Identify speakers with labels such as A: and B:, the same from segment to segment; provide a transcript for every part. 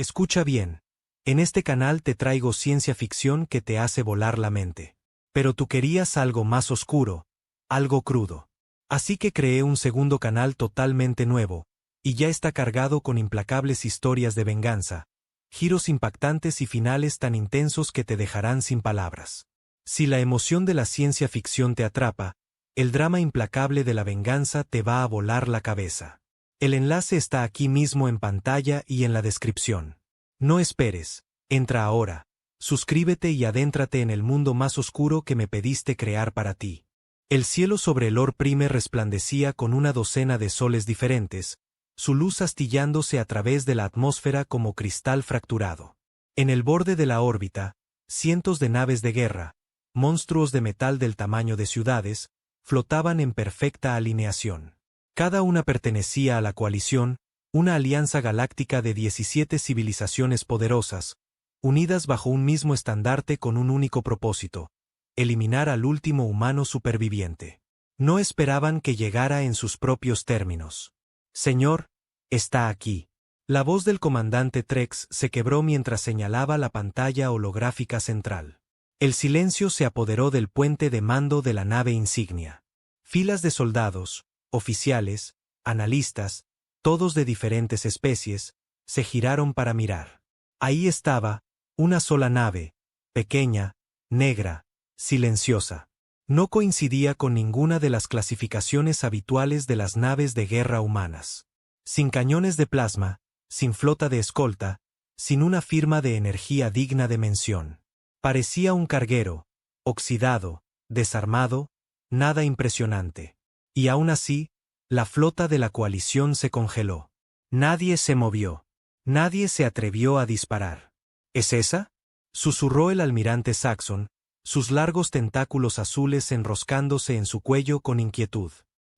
A: Escucha bien. En este canal te traigo ciencia ficción que te hace volar la mente. Pero tú querías algo más oscuro, algo crudo. Así que creé un segundo canal totalmente nuevo, y ya está cargado con implacables historias de venganza, giros impactantes y finales tan intensos que te dejarán sin palabras. Si la emoción de la ciencia ficción te atrapa, el drama implacable de la venganza te va a volar la cabeza. El enlace está aquí mismo en pantalla y en la descripción. No esperes, entra ahora, suscríbete y adéntrate en el mundo más oscuro que me pediste crear para ti. El cielo sobre el Or Prime resplandecía con una docena de soles diferentes, su luz astillándose a través de la atmósfera como cristal fracturado. En el borde de la órbita, cientos de naves de guerra, monstruos de metal del tamaño de ciudades, flotaban en perfecta alineación. Cada una pertenecía a la coalición, una alianza galáctica de 17 civilizaciones poderosas, unidas bajo un mismo estandarte con un único propósito: eliminar al último humano superviviente. No esperaban que llegara en sus propios términos. Señor, está aquí. La voz del comandante Trex se quebró mientras señalaba la pantalla holográfica central. El silencio se apoderó del puente de mando de la nave insignia. Filas de soldados, oficiales, analistas, todos de diferentes especies, se giraron para mirar. Ahí estaba, una sola nave, pequeña, negra, silenciosa. No coincidía con ninguna de las clasificaciones habituales de las naves de guerra humanas. Sin cañones de plasma, sin flota de escolta, sin una firma de energía digna de mención. Parecía un carguero, oxidado, desarmado, nada impresionante. Y aún así, la flota de la coalición se congeló. Nadie se movió. Nadie se atrevió a disparar. ¿Es esa?, susurró el almirante Saxon, sus largos tentáculos azules enroscándose en su cuello con inquietud.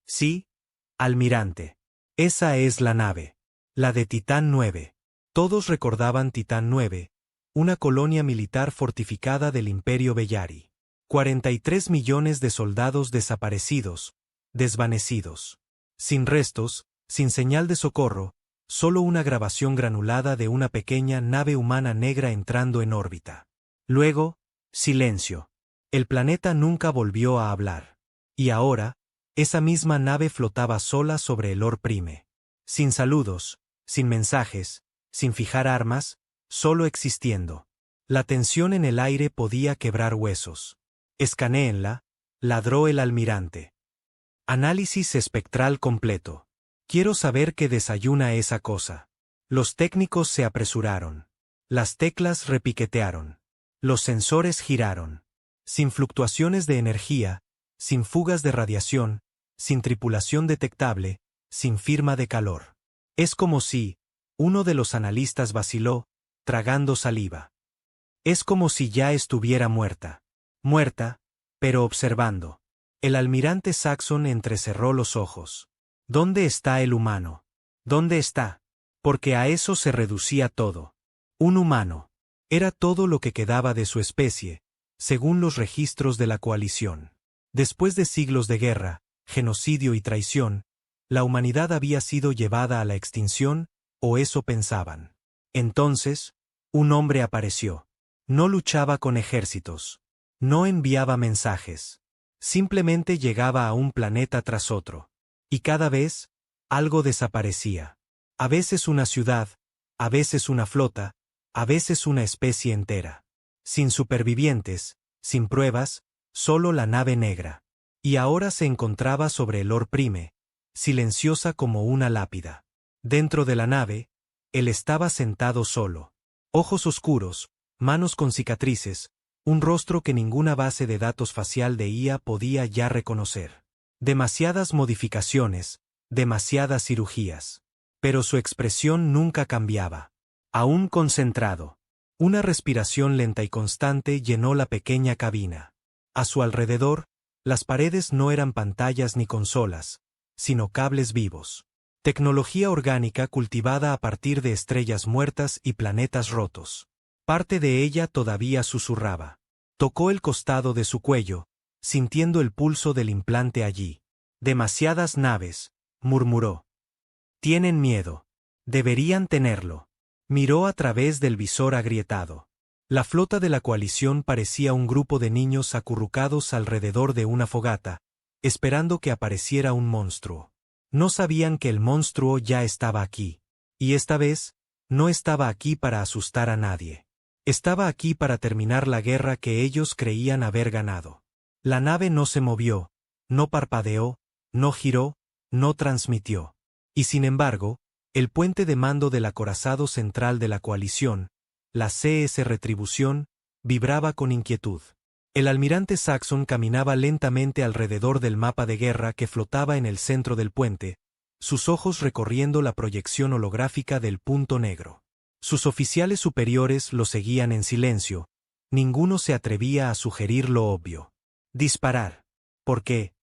A: Sí, almirante. Esa es la nave. La de Titán 9. Todos recordaban Titán 9, una colonia militar fortificada del Imperio Bellari. 43 millones de soldados desaparecidos, desvanecidos. Sin restos, sin señal de socorro, solo una grabación granulada de una pequeña nave humana negra entrando en órbita. Luego, silencio. El planeta nunca volvió a hablar. Y ahora, esa misma nave flotaba sola sobre el Or Prime. Sin saludos, sin mensajes, sin fijar armas, solo existiendo. La tensión en el aire podía quebrar huesos. Escanéenla, ladró el almirante. Análisis espectral completo. Quiero saber qué desayuna esa cosa. Los técnicos se apresuraron. Las teclas repiquetearon. Los sensores giraron. Sin fluctuaciones de energía, sin fugas de radiación, sin tripulación detectable, sin firma de calor. Es como si, uno de los analistas vaciló, tragando saliva. Es como si ya estuviera muerta. Muerta, pero observando. El almirante Saxon entrecerró los ojos. ¿Dónde está el humano? ¿Dónde está? Porque a eso se reducía todo. Un humano. Era todo lo que quedaba de su especie, según los registros de la coalición. Después de siglos de guerra, genocidio y traición, la humanidad había sido llevada a la extinción, o eso pensaban. Entonces, un hombre apareció. No luchaba con ejércitos. No enviaba mensajes. Simplemente llegaba a un planeta tras otro. Y cada vez, algo desaparecía. A veces una ciudad, a veces una flota, a veces una especie entera. Sin supervivientes, sin pruebas, solo la nave negra. Y ahora se encontraba sobre el Or Prime, silenciosa como una lápida. Dentro de la nave, él estaba sentado solo. Ojos oscuros, manos con cicatrices, un rostro que ninguna base de datos facial de IA podía ya reconocer. Demasiadas modificaciones, demasiadas cirugías. Pero su expresión nunca cambiaba. Aún concentrado. Una respiración lenta y constante llenó la pequeña cabina. A su alrededor, las paredes no eran pantallas ni consolas, sino cables vivos. Tecnología orgánica cultivada a partir de estrellas muertas y planetas rotos. Parte de ella todavía susurraba. Tocó el costado de su cuello, sintiendo el pulso del implante allí. Demasiadas naves, murmuró. Tienen miedo. Deberían tenerlo. Miró a través del visor agrietado. La flota de la coalición parecía un grupo de niños acurrucados alrededor de una fogata, esperando que apareciera un monstruo. No sabían que el monstruo ya estaba aquí. Y esta vez, no estaba aquí para asustar a nadie. Estaba aquí para terminar la guerra que ellos creían haber ganado. La nave no se movió, no parpadeó, no giró, no transmitió. Y sin embargo, el puente de mando del acorazado central de la coalición, la CS Retribución, vibraba con inquietud. El almirante Saxon caminaba lentamente alrededor del mapa de guerra que flotaba en el centro del puente, sus ojos recorriendo la proyección holográfica del punto negro. Sus oficiales superiores lo seguían en silencio, ninguno se atrevía a sugerir lo obvio. Disparar. ¿Por qué?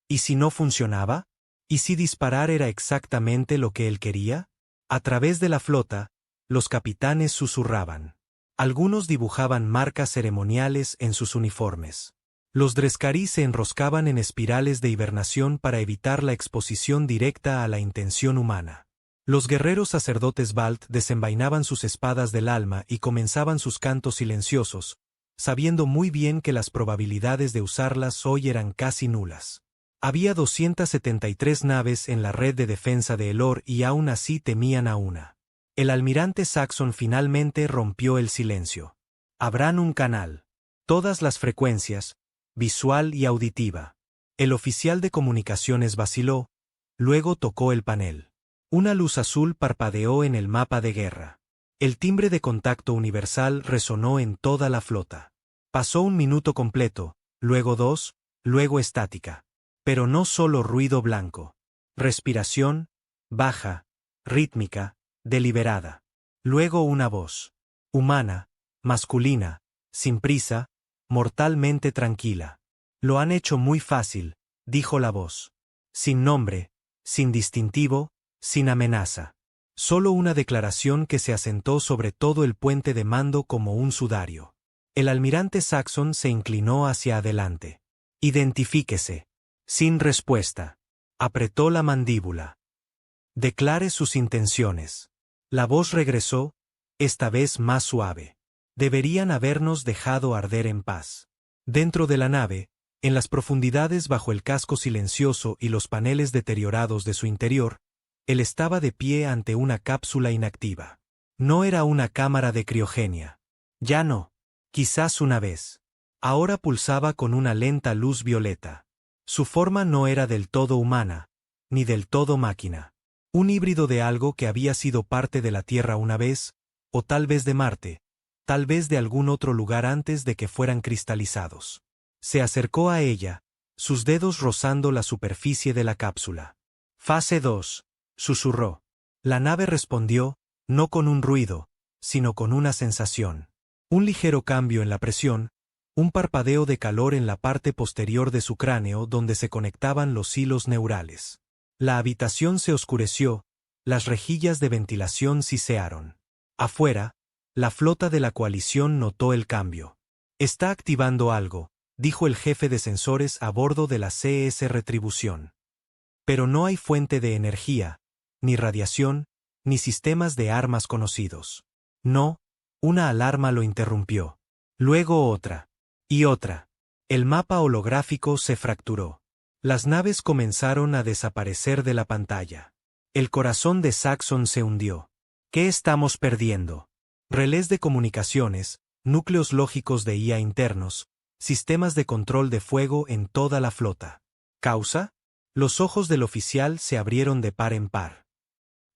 A: ¿Y si no funcionaba? ¿Y si disparar era exactamente lo que él quería? A través de la flota, los capitanes susurraban. Algunos dibujaban marcas ceremoniales en sus uniformes. Los Dreskari se enroscaban en espirales de hibernación para evitar la exposición directa a la intención humana. Los guerreros sacerdotes Balt desenvainaban sus espadas del alma y comenzaban sus cantos silenciosos, sabiendo muy bien que las probabilidades de usarlas hoy eran casi nulas. Había 273 naves en la red de defensa de Elor y aún así temían a una. El almirante Saxon finalmente rompió el silencio. Abran un canal. Todas las frecuencias, visual y auditiva. El oficial de comunicaciones vaciló, luego tocó el panel. Una luz azul parpadeó en el mapa de guerra. El timbre de contacto universal resonó en toda la flota. Pasó un minuto completo, luego 2, luego estática. Pero no solo ruido blanco. Respiración, baja, rítmica, deliberada. Luego una voz. Humana, masculina, sin prisa, mortalmente tranquila. Lo han hecho muy fácil, dijo la voz. Sin nombre, sin distintivo, sin amenaza. Solo una declaración que se asentó sobre todo el puente de mando como un sudario. El almirante Saxon se inclinó hacia adelante. Identifíquese. Sin respuesta. Apretó la mandíbula. Declare sus intenciones. La voz regresó, esta vez más suave. Deberían habernos dejado arder en paz. Dentro de la nave, en las profundidades bajo el casco silencioso y los paneles deteriorados de su interior, él estaba de pie ante una cápsula inactiva. No era una cámara de criogenia. Ya no. Quizás una vez. Ahora pulsaba con una lenta luz violeta. Su forma no era del todo humana, ni del todo máquina. Un híbrido de algo que había sido parte de la Tierra una vez, o tal vez de Marte, tal vez de algún otro lugar antes de que fueran cristalizados. Se acercó a ella, sus dedos rozando la superficie de la cápsula. Fase 2, susurró. La nave respondió, no con un ruido, sino con una sensación. Un ligero cambio en la presión, un parpadeo de calor en la parte posterior de su cráneo donde se conectaban los hilos neurales. La habitación se oscureció, las rejillas de ventilación sisearon. Afuera, la flota de la coalición notó el cambio. Está activando algo, dijo el jefe de sensores a bordo de la CS Retribución. Pero no hay fuente de energía, ni radiación, ni sistemas de armas conocidos. No, una alarma lo interrumpió. Luego otra. Y otra. El mapa holográfico se fracturó. Las naves comenzaron a desaparecer de la pantalla. El corazón de Saxon se hundió. ¿Qué estamos perdiendo? Relés de comunicaciones, núcleos lógicos de IA internos, sistemas de control de fuego en toda la flota. ¿Causa? Los ojos del oficial se abrieron de par en par.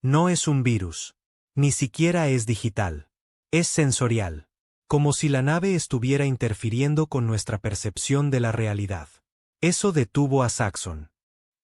A: No es un virus. Ni siquiera es digital. Es sensorial. Como si la nave estuviera interfiriendo con nuestra percepción de la realidad. Eso detuvo a Saxon.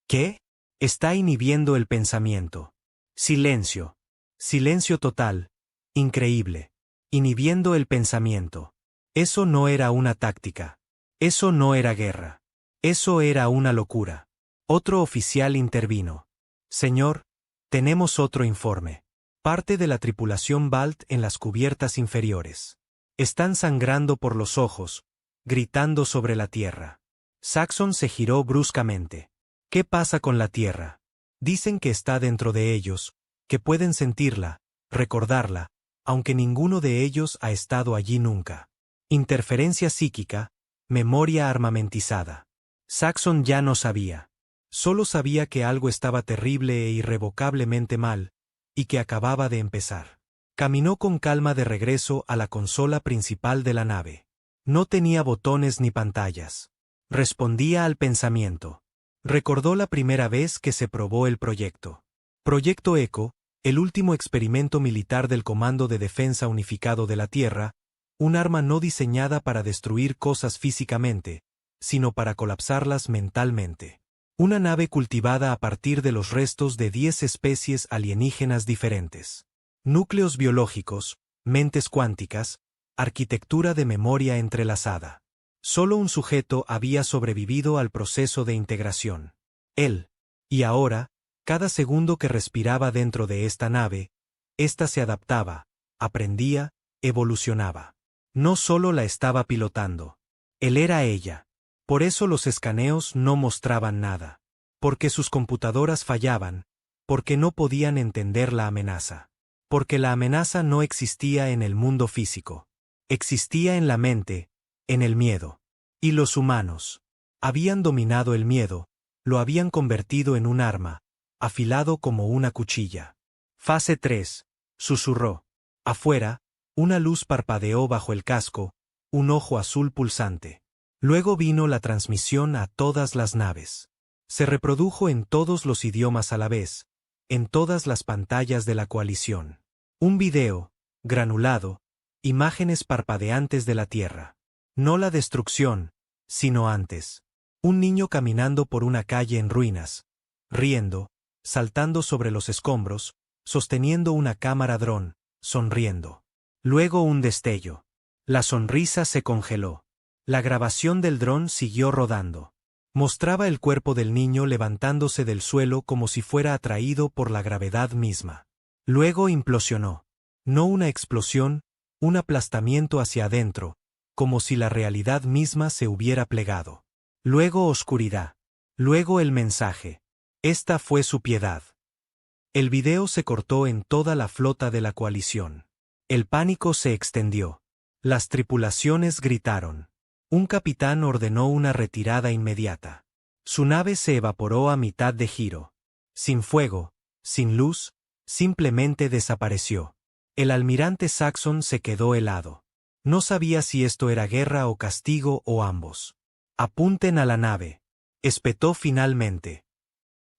A: ¿Qué? Está inhibiendo el pensamiento. Silencio. Silencio total. Increíble. Inhibiendo el pensamiento. Eso no era una táctica. Eso no era guerra. Eso era una locura. Otro oficial intervino. Señor, tenemos otro informe. Parte de la tripulación Balt en las cubiertas inferiores. Están sangrando por los ojos, gritando sobre la tierra. Saxon se giró bruscamente. ¿Qué pasa con la tierra? Dicen que está dentro de ellos, que pueden sentirla, recordarla, aunque ninguno de ellos ha estado allí nunca. Interferencia psíquica, memoria armamentizada. Saxon ya no sabía. Solo sabía que algo estaba terrible e irrevocablemente mal, y que acababa de empezar. Caminó con calma de regreso a la consola principal de la nave. No tenía botones ni pantallas. Respondía al pensamiento. Recordó la primera vez que se probó el proyecto. Proyecto Echo, el último experimento militar del Comando de Defensa Unificado de la Tierra, un arma no diseñada para destruir cosas físicamente, sino para colapsarlas mentalmente. Una nave cultivada a partir de los restos de 10 especies alienígenas diferentes. Núcleos biológicos, mentes cuánticas, arquitectura de memoria entrelazada. Solo un sujeto había sobrevivido al proceso de integración. Él. Y ahora, cada segundo que respiraba dentro de esta nave, ésta se adaptaba, aprendía, evolucionaba. No solo la estaba pilotando. Él era ella. Por eso los escaneos no mostraban nada. Porque sus computadoras fallaban, porque no podían entender la amenaza. Porque la amenaza no existía en el mundo físico. Existía en la mente, en el miedo. Y los humanos habían dominado el miedo, lo habían convertido en un arma, afilado como una cuchilla. Fase 3, susurró. Afuera, una luz parpadeó bajo el casco, un ojo azul pulsante. Luego vino la transmisión a todas las naves. Se reprodujo en todos los idiomas a la vez, en todas las pantallas de la coalición. Un video, granulado, imágenes parpadeantes de la Tierra. No la destrucción, sino antes. Un niño caminando por una calle en ruinas, riendo, saltando sobre los escombros, sosteniendo una cámara dron, sonriendo. Luego un destello. La sonrisa se congeló. La grabación del dron siguió rodando. Mostraba el cuerpo del niño levantándose del suelo como si fuera atraído por la gravedad misma. Luego implosionó. No una explosión, un aplastamiento hacia adentro, como si la realidad misma se hubiera plegado. Luego oscuridad. Luego el mensaje. Esta fue su piedad. El video se cortó en toda la flota de la coalición. El pánico se extendió. Las tripulaciones gritaron. Un capitán ordenó una retirada inmediata. Su nave se evaporó a mitad de giro. Sin fuego, sin luz, simplemente desapareció. El almirante Saxon se quedó helado. No sabía si esto era guerra o castigo o ambos. Apunten a la nave. Espetó finalmente.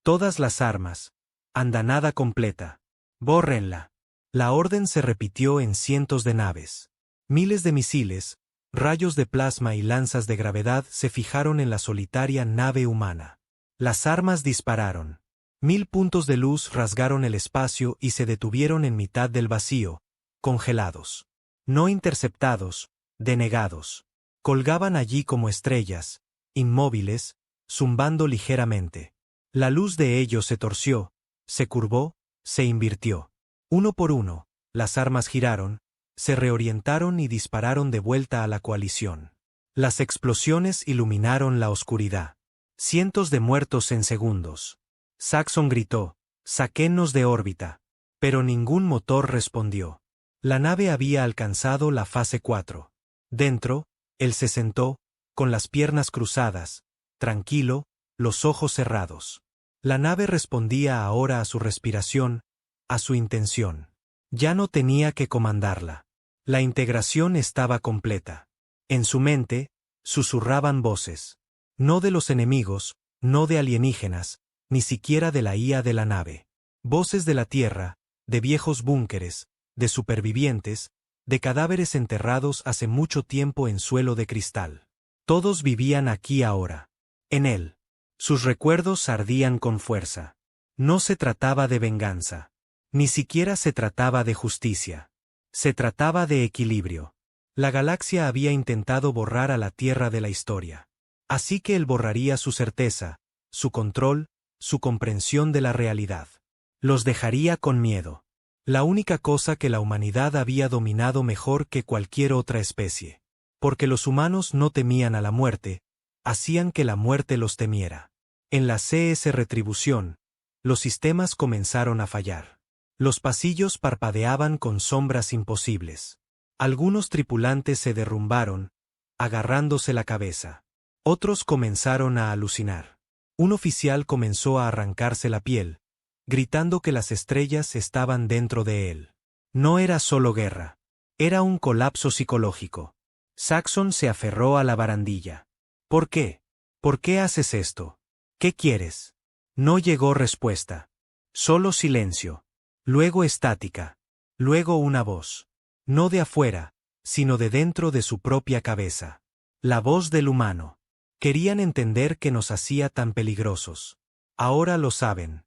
A: Todas las armas. Andanada completa. Bórrenla. La orden se repitió en cientos de naves. Miles de misiles, rayos de plasma y lanzas de gravedad se fijaron en la solitaria nave humana. Las armas dispararon. 1000 puntos de luz rasgaron el espacio y se detuvieron en mitad del vacío, congelados. No interceptados, denegados. Colgaban allí como estrellas, inmóviles, zumbando ligeramente. La luz de ellos se torció, se curvó, se invirtió. Uno por uno, las armas giraron, se reorientaron y dispararon de vuelta a la coalición. Las explosiones iluminaron la oscuridad. Cientos de muertos en segundos. Saxon gritó, «Sáquennos de órbita». Pero ningún motor respondió. La nave había alcanzado la fase 4. Dentro, él se sentó, con las piernas cruzadas, tranquilo, los ojos cerrados. La nave respondía ahora a su respiración, a su intención. Ya no tenía que comandarla. La integración estaba completa. En su mente, susurraban voces. No de los enemigos, no de alienígenas, ni siquiera de la IA de la nave. Voces de la Tierra, de viejos búnkeres, de supervivientes, de cadáveres enterrados hace mucho tiempo en suelo de cristal. Todos vivían aquí ahora. En él. Sus recuerdos ardían con fuerza. No se trataba de venganza. Ni siquiera se trataba de justicia. Se trataba de equilibrio. La galaxia había intentado borrar a la Tierra de la historia. Así que él borraría su certeza, su control, su comprensión de la realidad. Los dejaría con miedo. La única cosa que la humanidad había dominado mejor que cualquier otra especie. Porque los humanos no temían a la muerte, hacían que la muerte los temiera. En la CS Retribución, los sistemas comenzaron a fallar. Los pasillos parpadeaban con sombras imposibles. Algunos tripulantes se derrumbaron, agarrándose la cabeza. Otros comenzaron a alucinar. Un oficial comenzó a arrancarse la piel, gritando que las estrellas estaban dentro de él. No era solo guerra. Era un colapso psicológico. Saxon se aferró a la barandilla. ¿Por qué? ¿Por qué haces esto? ¿Qué quieres? No llegó respuesta. Solo silencio. Luego estática. Luego una voz. No de afuera, sino de dentro de su propia cabeza. La voz del humano. Querían entender qué nos hacía tan peligrosos. Ahora lo saben.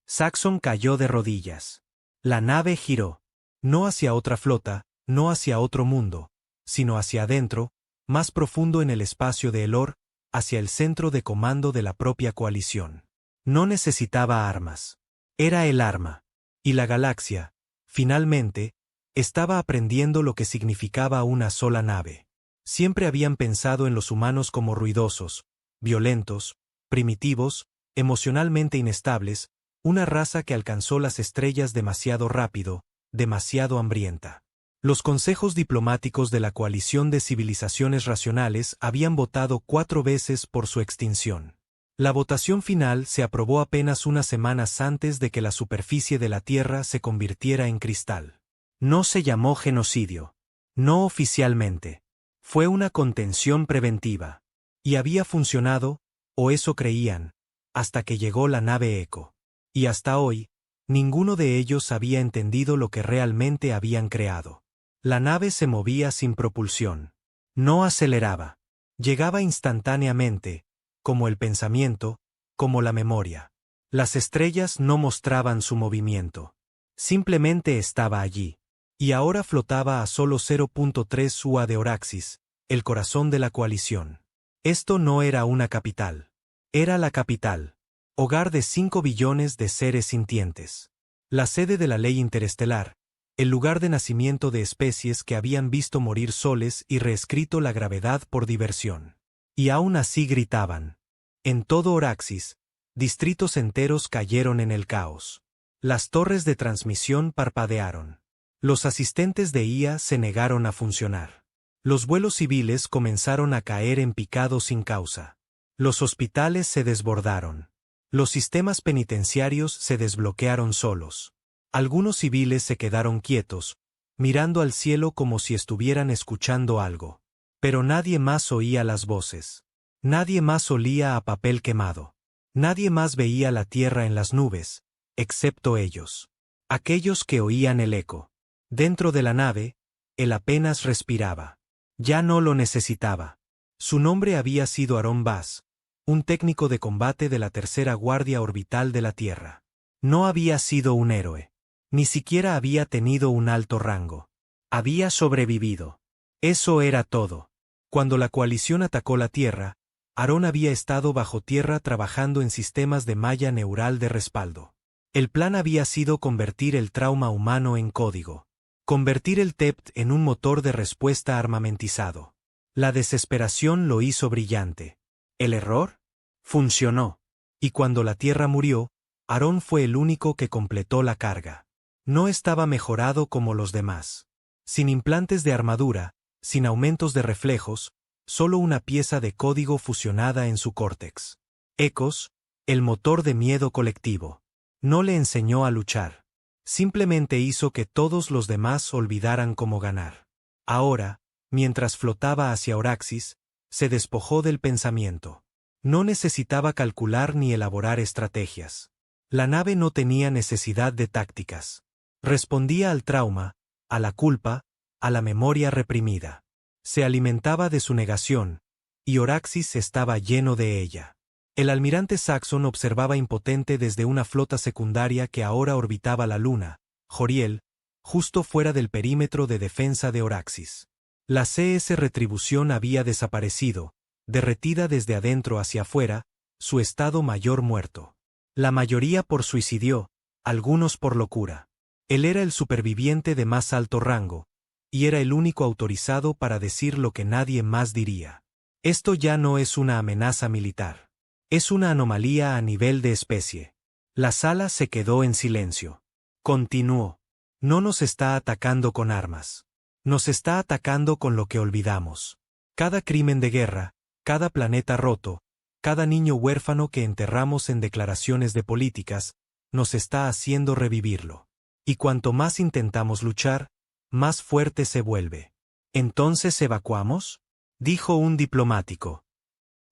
A: Saxon cayó de rodillas. La nave giró. No hacia otra flota, no hacia otro mundo, sino hacia adentro, más profundo en el espacio de Elor, hacia el centro de comando de la propia coalición. No necesitaba armas. Era el arma. Y la galaxia, finalmente, estaba aprendiendo lo que significaba una sola nave. Siempre habían pensado en los humanos como ruidosos, violentos, primitivos, emocionalmente inestables, una raza que alcanzó las estrellas demasiado rápido, demasiado hambrienta. Los consejos diplomáticos de la coalición de civilizaciones racionales habían votado 4 veces por su extinción. La votación final se aprobó apenas unas semanas antes de que la superficie de la Tierra se convirtiera en cristal. No se llamó genocidio. No oficialmente. Fue una contención preventiva. Y había funcionado, o eso creían, hasta que llegó la nave Echo. Y hasta hoy, ninguno de ellos había entendido lo que realmente habían creado. La nave se movía sin propulsión. No aceleraba. Llegaba instantáneamente, como el pensamiento, como la memoria. Las estrellas no mostraban su movimiento. Simplemente estaba allí. Y ahora flotaba a solo 0.3 UA de Oraxis, el corazón de la coalición. Esto no era una capital. Era la capital. Hogar de 5 billones de seres sintientes. La sede de la ley interestelar, el lugar de nacimiento de especies que habían visto morir soles y reescrito la gravedad por diversión. Y aún así gritaban. En todo Oraxis, distritos enteros cayeron en el caos. Las torres de transmisión parpadearon. Los asistentes de IA se negaron a funcionar. Los vuelos civiles comenzaron a caer en picado sin causa. Los hospitales se desbordaron. Los sistemas penitenciarios se desbloquearon solos. Algunos civiles se quedaron quietos, mirando al cielo como si estuvieran escuchando algo. Pero nadie más oía las voces. Nadie más olía a papel quemado. Nadie más veía la tierra en las nubes, excepto ellos. Aquellos que oían el eco. Dentro de la nave, él apenas respiraba. Ya no lo necesitaba. Su nombre había sido Aaron Bass, un técnico de combate de la Tercera Guardia Orbital de la Tierra. No había sido un héroe. Ni siquiera había tenido un alto rango. Había sobrevivido. Eso era todo. Cuando la coalición atacó la Tierra, Aaron había estado bajo tierra trabajando en sistemas de malla neural de respaldo. El plan había sido convertir el trauma humano en código. Convertir el TEPT en un motor de respuesta armamentizado. La desesperación lo hizo brillante. ¿El error? Funcionó. Y cuando la Tierra murió, Aaron fue el único que completó la carga. No estaba mejorado como los demás. Sin implantes de armadura, sin aumentos de reflejos, solo una pieza de código fusionada en su córtex. Ecos, el motor de miedo colectivo. No le enseñó a luchar. Simplemente hizo que todos los demás olvidaran cómo ganar. Ahora, mientras flotaba hacia Oraxis, se despojó del pensamiento. No necesitaba calcular ni elaborar estrategias. La nave no tenía necesidad de tácticas. Respondía al trauma, a la culpa, a la memoria reprimida. Se alimentaba de su negación, y Oraxis estaba lleno de ella. El almirante Saxon observaba impotente desde una flota secundaria que ahora orbitaba la luna, Joriel, justo fuera del perímetro de defensa de Oraxis. La CS Retribución había desaparecido, derretida desde adentro hacia afuera, su Estado Mayor muerto. La mayoría por suicidio, algunos por locura. Él era el superviviente de más alto rango, y era el único autorizado para decir lo que nadie más diría. Esto ya no es una amenaza militar. Es una anomalía a nivel de especie. La sala se quedó en silencio. Continuó. No nos está atacando con armas. Nos está atacando con lo que olvidamos. Cada crimen de guerra, cada planeta roto, cada niño huérfano que enterramos en declaraciones de políticas, nos está haciendo revivirlo. Y cuanto más intentamos luchar, más fuerte se vuelve. ¿Entonces evacuamos?, dijo un diplomático.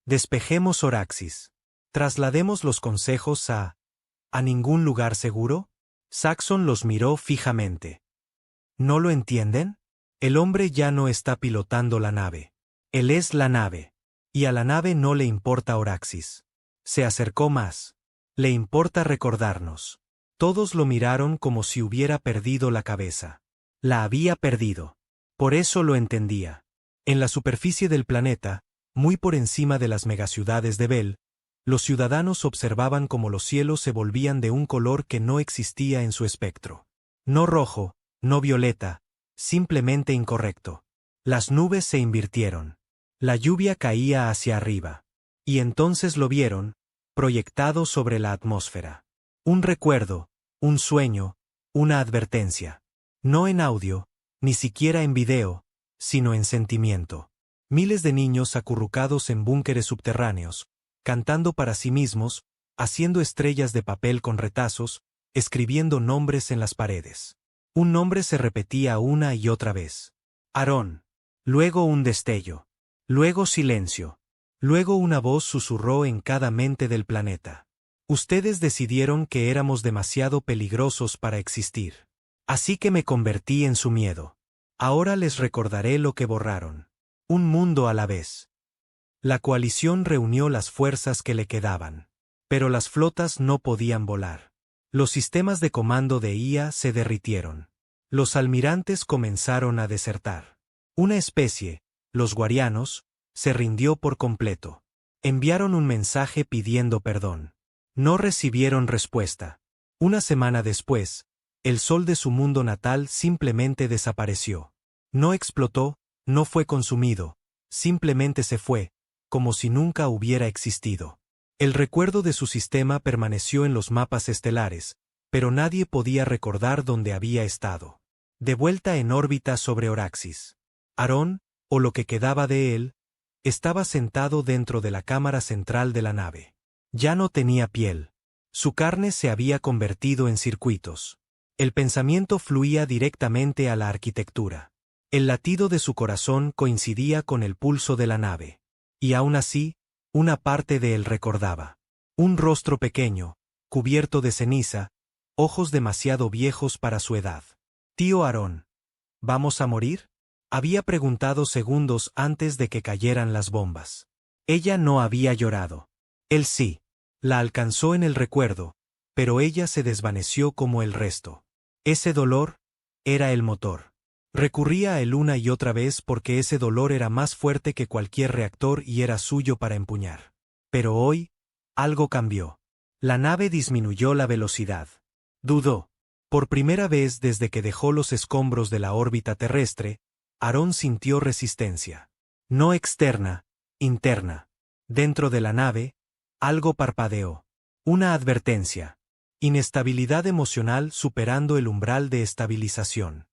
A: Despejemos Oraxis. Traslademos los consejos ¿a ningún lugar seguro? Saxon los miró fijamente. ¿No lo entienden? El hombre ya no está pilotando la nave. Él es la nave. Y a la nave no le importa Oraxis. Se acercó más. Le importa recordarnos. Todos lo miraron como si hubiera perdido la cabeza. La había perdido. Por eso lo entendía. En la superficie del planeta, muy por encima de las megaciudades de Bell, los ciudadanos observaban cómo los cielos se volvían de un color que no existía en su espectro. No rojo, no violeta, simplemente incorrecto. Las nubes se invirtieron. La lluvia caía hacia arriba. Y entonces lo vieron, proyectado sobre la atmósfera. Un recuerdo, un sueño, una advertencia. No en audio, ni siquiera en video, sino en sentimiento. Miles de niños acurrucados en búnkeres subterráneos, cantando para sí mismos, haciendo estrellas de papel con retazos, escribiendo nombres en las paredes. Un nombre se repetía una y otra vez. Aarón. Luego un destello. Luego silencio. Luego una voz susurró en cada mente del planeta. Ustedes decidieron que éramos demasiado peligrosos para existir. Así que me convertí en su miedo. Ahora les recordaré lo que borraron. Un mundo a la vez. La coalición reunió las fuerzas que le quedaban. Pero las flotas no podían volar. Los sistemas de comando de IA se derritieron. Los almirantes comenzaron a desertar. Una especie, los guarianos, se rindió por completo. Enviaron un mensaje pidiendo perdón. No recibieron respuesta. Una semana después, el sol de su mundo natal simplemente desapareció. No explotó, no fue consumido, simplemente se fue, como si nunca hubiera existido. El recuerdo de su sistema permaneció en los mapas estelares, pero nadie podía recordar dónde había estado. De vuelta en órbita sobre Oraxis. Aarón, o lo que quedaba de él, estaba sentado dentro de la cámara central de la nave. Ya no tenía piel. Su carne se había convertido en circuitos. El pensamiento fluía directamente a la arquitectura. El latido de su corazón coincidía con el pulso de la nave. Y aún así, una parte de él recordaba. Un rostro pequeño, cubierto de ceniza, ojos demasiado viejos para su edad. Tío Aarón, ¿vamos a morir?, había preguntado segundos antes de que cayeran las bombas. Ella no había llorado. Él sí. La alcanzó en el recuerdo, pero ella se desvaneció como el resto. Ese dolor era el motor. Recurría a él una y otra vez porque ese dolor era más fuerte que cualquier reactor y era suyo para empuñar. Pero hoy, algo cambió. La nave disminuyó la velocidad. Dudó. Por primera vez desde que dejó los escombros de la órbita terrestre, Aarón sintió resistencia. No externa, interna. Dentro de la nave, algo parpadeó. Una advertencia. Inestabilidad emocional superando el umbral de estabilización.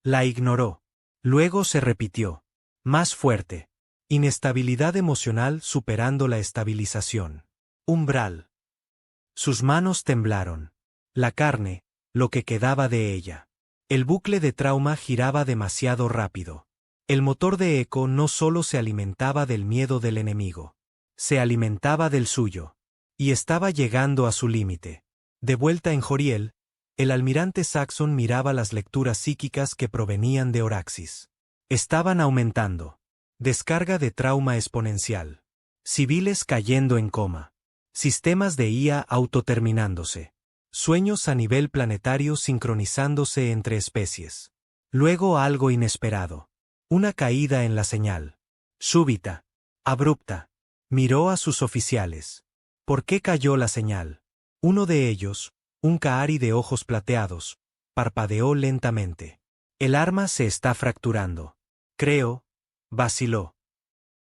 A: La ignoró. Luego se repitió. Más fuerte. Inestabilidad emocional superando la estabilización. Umbral. Sus manos temblaron. La carne, lo que quedaba de ella. El bucle de trauma giraba demasiado rápido. El motor de eco no solo se alimentaba del miedo del enemigo. Se alimentaba del suyo. Y estaba llegando a su límite. De vuelta en Joriel, el almirante Saxon miraba las lecturas psíquicas que provenían de Oraxis. Estaban aumentando. Descarga de trauma exponencial. Civiles cayendo en coma. Sistemas de IA autoterminándose. Sueños a nivel planetario sincronizándose entre especies. Luego algo inesperado. Una caída en la señal. Súbita. Abrupta. Miró a sus oficiales. ¿Por qué cayó la señal? Uno de ellos, un Kahari de ojos plateados, parpadeó lentamente. El arma se está fracturando. Creo, vaciló.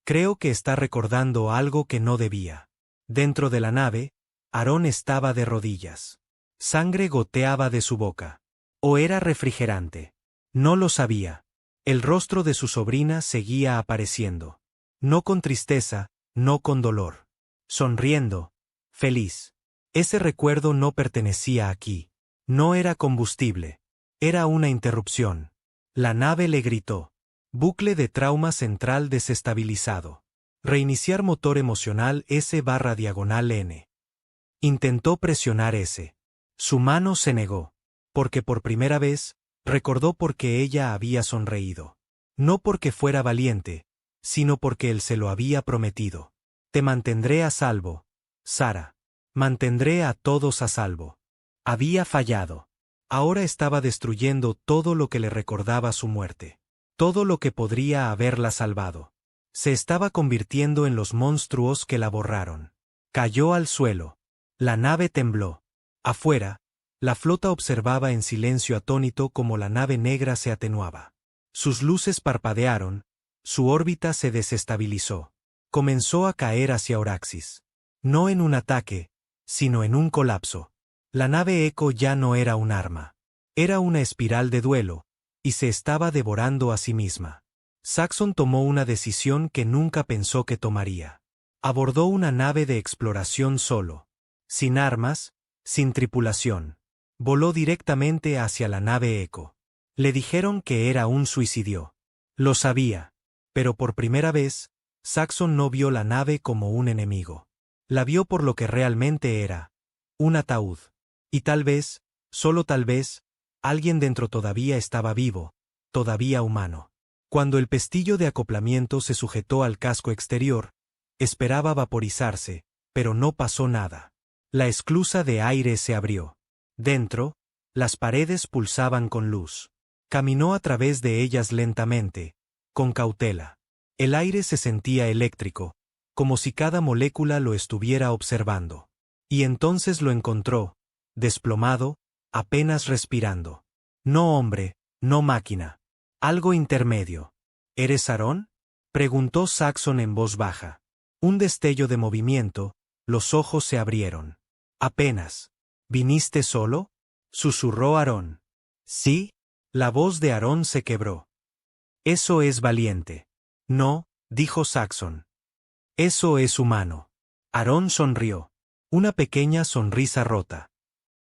A: Creo que está recordando algo que no debía. Dentro de la nave, Aarón estaba de rodillas. Sangre goteaba de su boca. ¿O era refrigerante? No lo sabía. El rostro de su sobrina seguía apareciendo. No con tristeza, no con dolor. Sonriendo. Feliz. Ese recuerdo no pertenecía aquí. No era combustible. Era una interrupción. La nave le gritó. Bucle de trauma central desestabilizado. Reiniciar motor emocional S/N. Intentó presionar S. Su mano se negó. Porque por primera vez, recordó por qué ella había sonreído. No porque fuera valiente, sino porque él se lo había prometido. Te mantendré a salvo, Sara. Mantendré a todos a salvo. Había fallado. Ahora estaba destruyendo todo lo que le recordaba su muerte. Todo lo que podría haberla salvado. Se estaba convirtiendo en los monstruos que la borraron. Cayó al suelo. La nave tembló. Afuera, la flota observaba en silencio atónito cómo la nave negra se atenuaba. Sus luces parpadearon, su órbita se desestabilizó. Comenzó a caer hacia Oraxis. No en un ataque, sino en un colapso. La nave Echo ya no era un arma. Era una espiral de duelo, y se estaba devorando a sí misma. Saxon tomó una decisión que nunca pensó que tomaría. Abordó una nave de exploración solo. Sin armas, sin tripulación. Voló directamente hacia la nave Echo. Le dijeron que era un suicidio. Lo sabía. Pero por primera vez, Saxon no vio la nave como un enemigo. La vio por lo que realmente era. Un ataúd. Y tal vez, solo tal vez, alguien dentro todavía estaba vivo, todavía humano. Cuando el pestillo de acoplamiento se sujetó al casco exterior, esperaba vaporizarse, pero no pasó nada. La esclusa de aire se abrió. Dentro, las paredes pulsaban con luz. Caminó a través de ellas lentamente, con cautela. El aire se sentía eléctrico, como si cada molécula lo estuviera observando. Y entonces lo encontró, desplomado, apenas respirando. No hombre, no máquina. Algo intermedio. ¿Eres Aarón? Preguntó Saxon en voz baja. Un destello de movimiento, los ojos se abrieron. Apenas. ¿Viniste solo? Susurró Aarón. Sí. La voz de Aarón se quebró. Eso es valiente. No, dijo Saxon. Eso es humano. Aarón sonrió. Una pequeña sonrisa rota.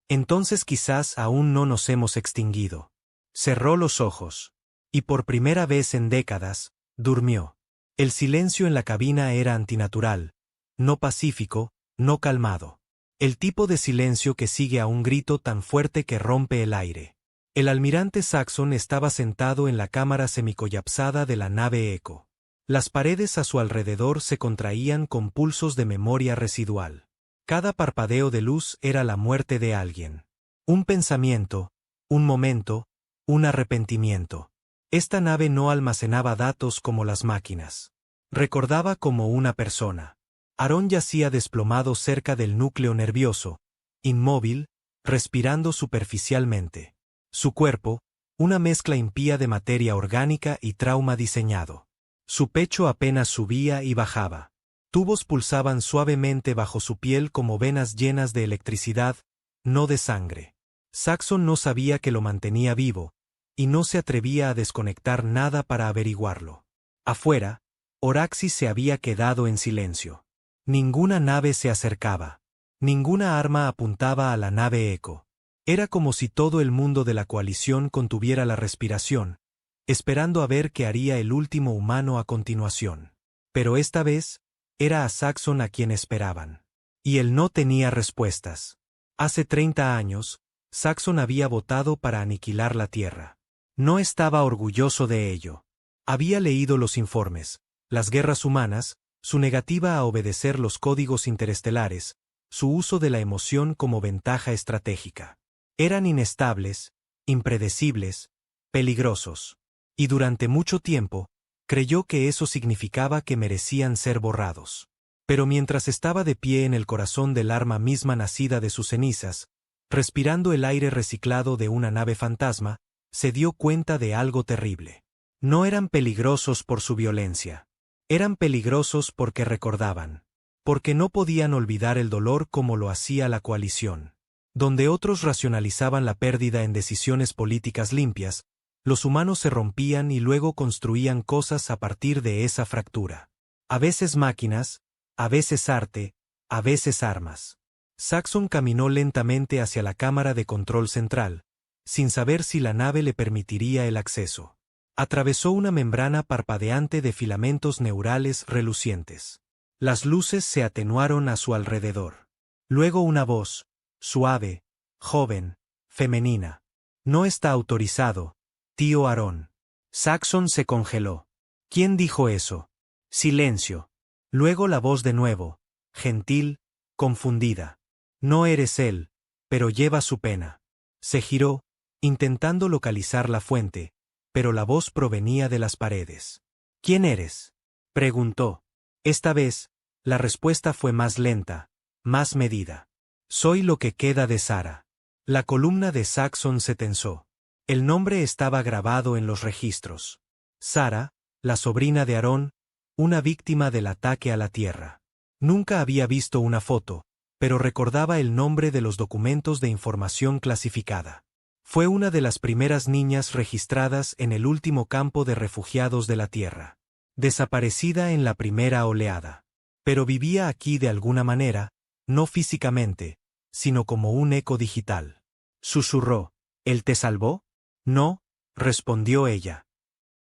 A: Entonces quizás aún no nos hemos extinguido. Cerró los ojos. Y por primera vez en décadas, durmió. El silencio en la cabina era antinatural, no pacífico, no calmado. El tipo de silencio que sigue a un grito tan fuerte que rompe el aire. El almirante Saxon estaba sentado en la cámara semicollapsada de la nave Echo. Las paredes a su alrededor se contraían con pulsos de memoria residual. Cada parpadeo de luz era la muerte de alguien. Un pensamiento, un momento, un arrepentimiento. Esta nave no almacenaba datos como las máquinas. Recordaba como una persona. Aarón yacía desplomado cerca del núcleo nervioso, inmóvil, respirando superficialmente. Su cuerpo, una mezcla impía de materia orgánica y trauma diseñado. Su pecho apenas subía y bajaba. Tubos pulsaban suavemente bajo su piel como venas llenas de electricidad, no de sangre. Saxon no sabía que lo mantenía vivo, y no se atrevía a desconectar nada para averiguarlo. Afuera, Oraxis se había quedado en silencio. Ninguna nave se acercaba. Ninguna arma apuntaba a la nave Echo. Era como si todo el mundo de la coalición contuviera la respiración, esperando a ver qué haría el último humano a continuación. Pero esta vez, era a Saxon a quien esperaban. Y él no tenía respuestas. Hace 30 años, Saxon había votado para aniquilar la Tierra. No estaba orgulloso de ello. Había leído los informes, las guerras humanas, su negativa a obedecer los códigos interestelares, su uso de la emoción como ventaja estratégica. Eran inestables, impredecibles, peligrosos. Y durante mucho tiempo, creyó que eso significaba que merecían ser borrados. Pero mientras estaba de pie en el corazón del arma misma nacida de sus cenizas, respirando el aire reciclado de una nave fantasma, se dio cuenta de algo terrible. No eran peligrosos por su violencia. Eran peligrosos porque recordaban. Porque no podían olvidar el dolor como lo hacía la coalición. Donde otros racionalizaban la pérdida en decisiones políticas limpias, los humanos se rompían y luego construían cosas a partir de esa fractura. A veces máquinas, a veces arte, a veces armas. Saxon caminó lentamente hacia la cámara de control central, sin saber si la nave le permitiría el acceso. Atravesó una membrana parpadeante de filamentos neurales relucientes. Las luces se atenuaron a su alrededor. Luego una voz, suave, joven, femenina. No está autorizado, tío Aarón. Saxon se congeló. ¿Quién dijo eso? Silencio. Luego la voz de nuevo, gentil, confundida. No eres él, pero lleva su pena. Se giró, intentando localizar la fuente, pero la voz provenía de las paredes. ¿Quién eres? Preguntó. Esta vez, la respuesta fue más lenta, más medida. Soy lo que queda de Sara. La columna de Saxon se tensó. El nombre estaba grabado en los registros. Sara, la sobrina de Aarón, una víctima del ataque a la Tierra. Nunca había visto una foto, pero recordaba el nombre de los documentos de información clasificada. Fue una de las primeras niñas registradas en el último campo de refugiados de la Tierra. Desaparecida en la primera oleada. Pero vivía aquí de alguna manera, no físicamente, sino como un eco digital. Susurró. ¿Él te salvó? No, respondió ella.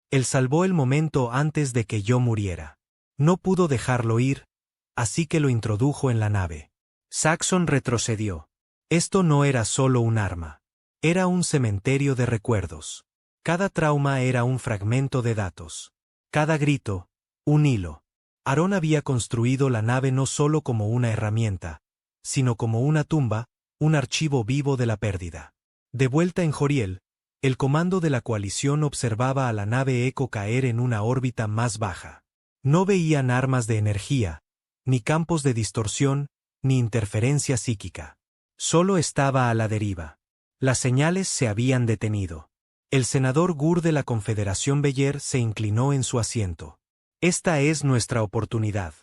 A: Él salvó el momento antes de que yo muriera. No pudo dejarlo ir, así que lo introdujo en la nave. Saxon retrocedió. Esto no era solo un arma. Era un cementerio de recuerdos. Cada trauma era un fragmento de datos. Cada grito, un hilo. Aarón había construido la nave no solo como una herramienta, sino como una tumba, un archivo vivo de la pérdida. De vuelta en Joriel, el comando de la coalición observaba a la nave Echo caer en una órbita más baja. No veían armas de energía, ni campos de distorsión, ni interferencia psíquica. Solo estaba a la deriva. Las señales se habían detenido. El senador Gur de la Confederación Beyer se inclinó en su asiento. Esta es nuestra oportunidad.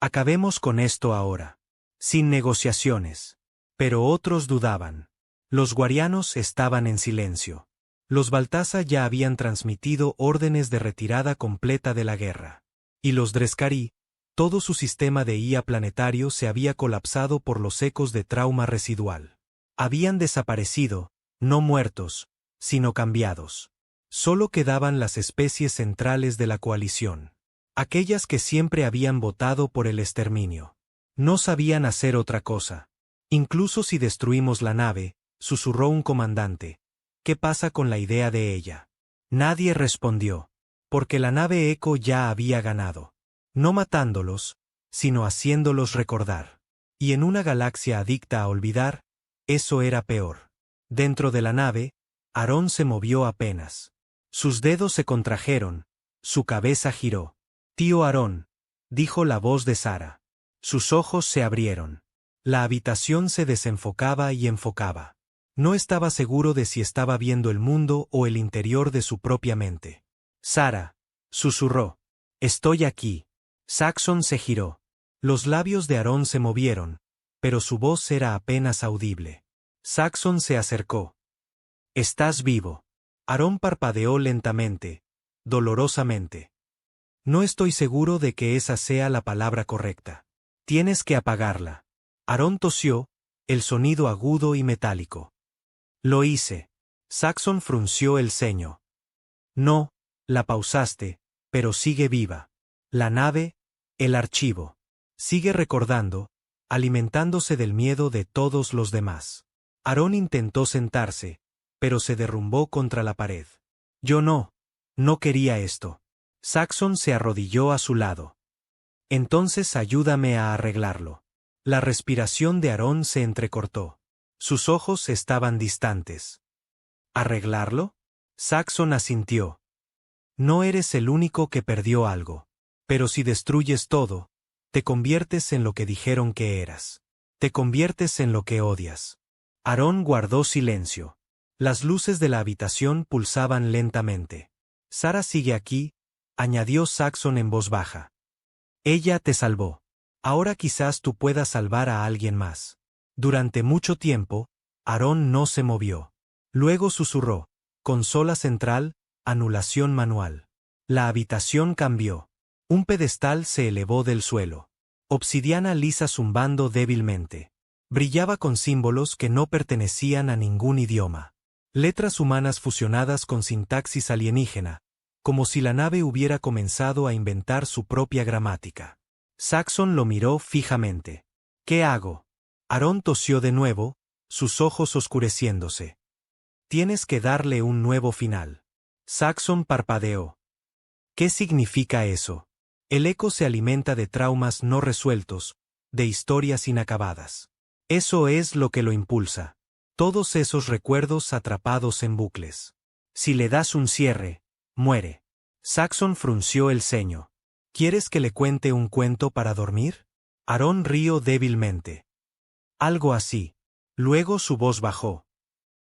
A: Acabemos con esto ahora. Sin negociaciones. Pero otros dudaban. Los guarianos estaban en silencio. Los Baltasa ya habían transmitido órdenes de retirada completa de la guerra. Y los Dreskari, todo su sistema de IA planetario se había colapsado por los ecos de trauma residual. Habían desaparecido, no muertos, sino cambiados. Solo quedaban las especies centrales de la coalición. Aquellas que siempre habían votado por el exterminio. No sabían hacer otra cosa. Incluso si destruimos la nave, susurró un comandante. ¿Qué pasa con la idea de ella? Nadie respondió. Porque la nave Echo ya había ganado. No matándolos, sino haciéndolos recordar. Y en una galaxia adicta a olvidar, eso era peor. Dentro de la nave, Aarón se movió apenas. Sus dedos se contrajeron, su cabeza giró. Tío Aarón, dijo la voz de Sara. Sus ojos se abrieron. La habitación se desenfocaba y enfocaba. No estaba seguro de si estaba viendo el mundo o el interior de su propia mente. Sara, susurró. Estoy aquí. Saxon se giró. Los labios de Aarón se movieron, pero su voz era apenas audible. Saxon se acercó. Estás vivo. Aarón parpadeó lentamente, dolorosamente. No estoy seguro de que esa sea la palabra correcta. Tienes que apagarla. Aarón tosió, el sonido agudo y metálico. Lo hice. Saxon frunció el ceño. No, la pausaste, pero sigue viva. La nave, el archivo. Sigue recordando, alimentándose del miedo de todos los demás. Aarón intentó sentarse, pero se derrumbó contra la pared. Yo no quería esto. Saxon se arrodilló a su lado. Entonces ayúdame a arreglarlo. La respiración de Aarón se entrecortó. Sus ojos estaban distantes. ¿Arreglarlo? Saxon asintió. No eres el único que perdió algo. Pero si destruyes todo, te conviertes en lo que dijeron que eras. Te conviertes en lo que odias. Aarón guardó silencio. Las luces de la habitación pulsaban lentamente. Sara sigue aquí, añadió Saxon en voz baja. Ella te salvó. Ahora quizás tú puedas salvar a alguien más. Durante mucho tiempo, Aarón no se movió. Luego susurró: consola central, anulación manual. La habitación cambió. Un pedestal se elevó del suelo. Obsidiana lisa zumbando débilmente. Brillaba con símbolos que no pertenecían a ningún idioma. Letras humanas fusionadas con sintaxis alienígena, como si la nave hubiera comenzado a inventar su propia gramática. Saxon lo miró fijamente. ¿Qué hago? Aarón tosió de nuevo, sus ojos oscureciéndose. Tienes que darle un nuevo final. Saxon parpadeó. ¿Qué significa eso? El eco se alimenta de traumas no resueltos, de historias inacabadas. Eso es lo que lo impulsa. Todos esos recuerdos atrapados en bucles. Si le das un cierre, muere. Saxon frunció el ceño. ¿Quieres que le cuente un cuento para dormir? Aarón rió débilmente. Algo así. Luego su voz bajó.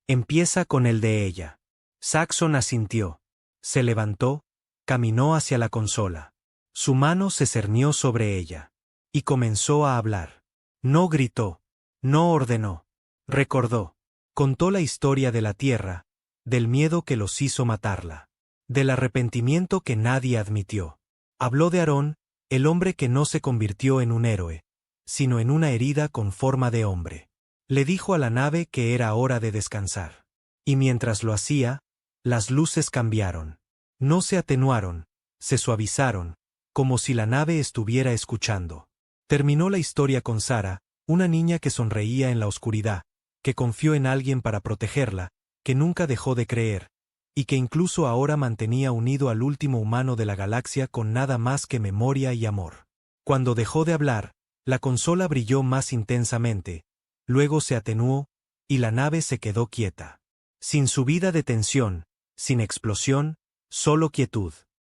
A: Empieza con el de ella. Saxon asintió. Se levantó, caminó hacia la consola. Su mano se cernió sobre ella. Y comenzó a hablar. No gritó. No ordenó. Recordó. Contó la historia de la tierra, del miedo que los hizo matarla, del arrepentimiento que nadie admitió. Habló de Aarón, el hombre que no se convirtió en un héroe, sino en una herida con forma de hombre. Le dijo a la nave que era hora de descansar. Y mientras lo hacía, las luces cambiaron. No se atenuaron, se suavizaron, como si la nave estuviera escuchando. Terminó la historia con Sara, una niña que sonreía en la oscuridad, que confió en alguien para protegerla, que nunca dejó de creer, y que incluso ahora mantenía unido al último humano de la galaxia con nada más que memoria y amor. Cuando dejó de hablar, la consola brilló más intensamente, luego se atenuó, y la nave se quedó quieta. Sin subida de tensión, sin explosión, solo quietud.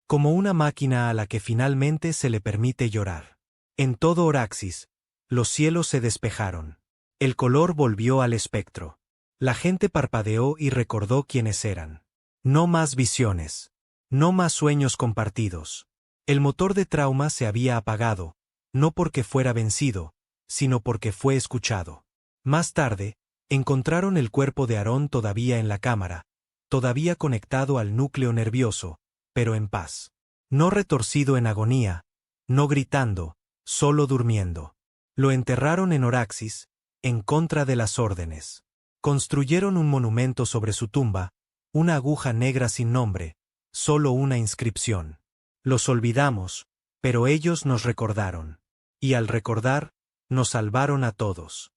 A: Como una máquina a la que finalmente se le permite llorar. En todo Oraxis, los cielos se despejaron. El color volvió al espectro. La gente parpadeó y recordó quiénes eran. No más visiones. No más sueños compartidos. El motor de trauma se había apagado, no porque fuera vencido, sino porque fue escuchado. Más tarde, encontraron el cuerpo de Aarón todavía en la cámara, todavía conectado al núcleo nervioso, pero en paz. No retorcido en agonía, no gritando, solo durmiendo. Lo enterraron en Oraxis, en contra de las órdenes. Construyeron un monumento sobre su tumba, una aguja negra sin nombre, solo una inscripción. Los olvidamos, pero ellos nos recordaron. Y al recordar, nos salvaron a todos.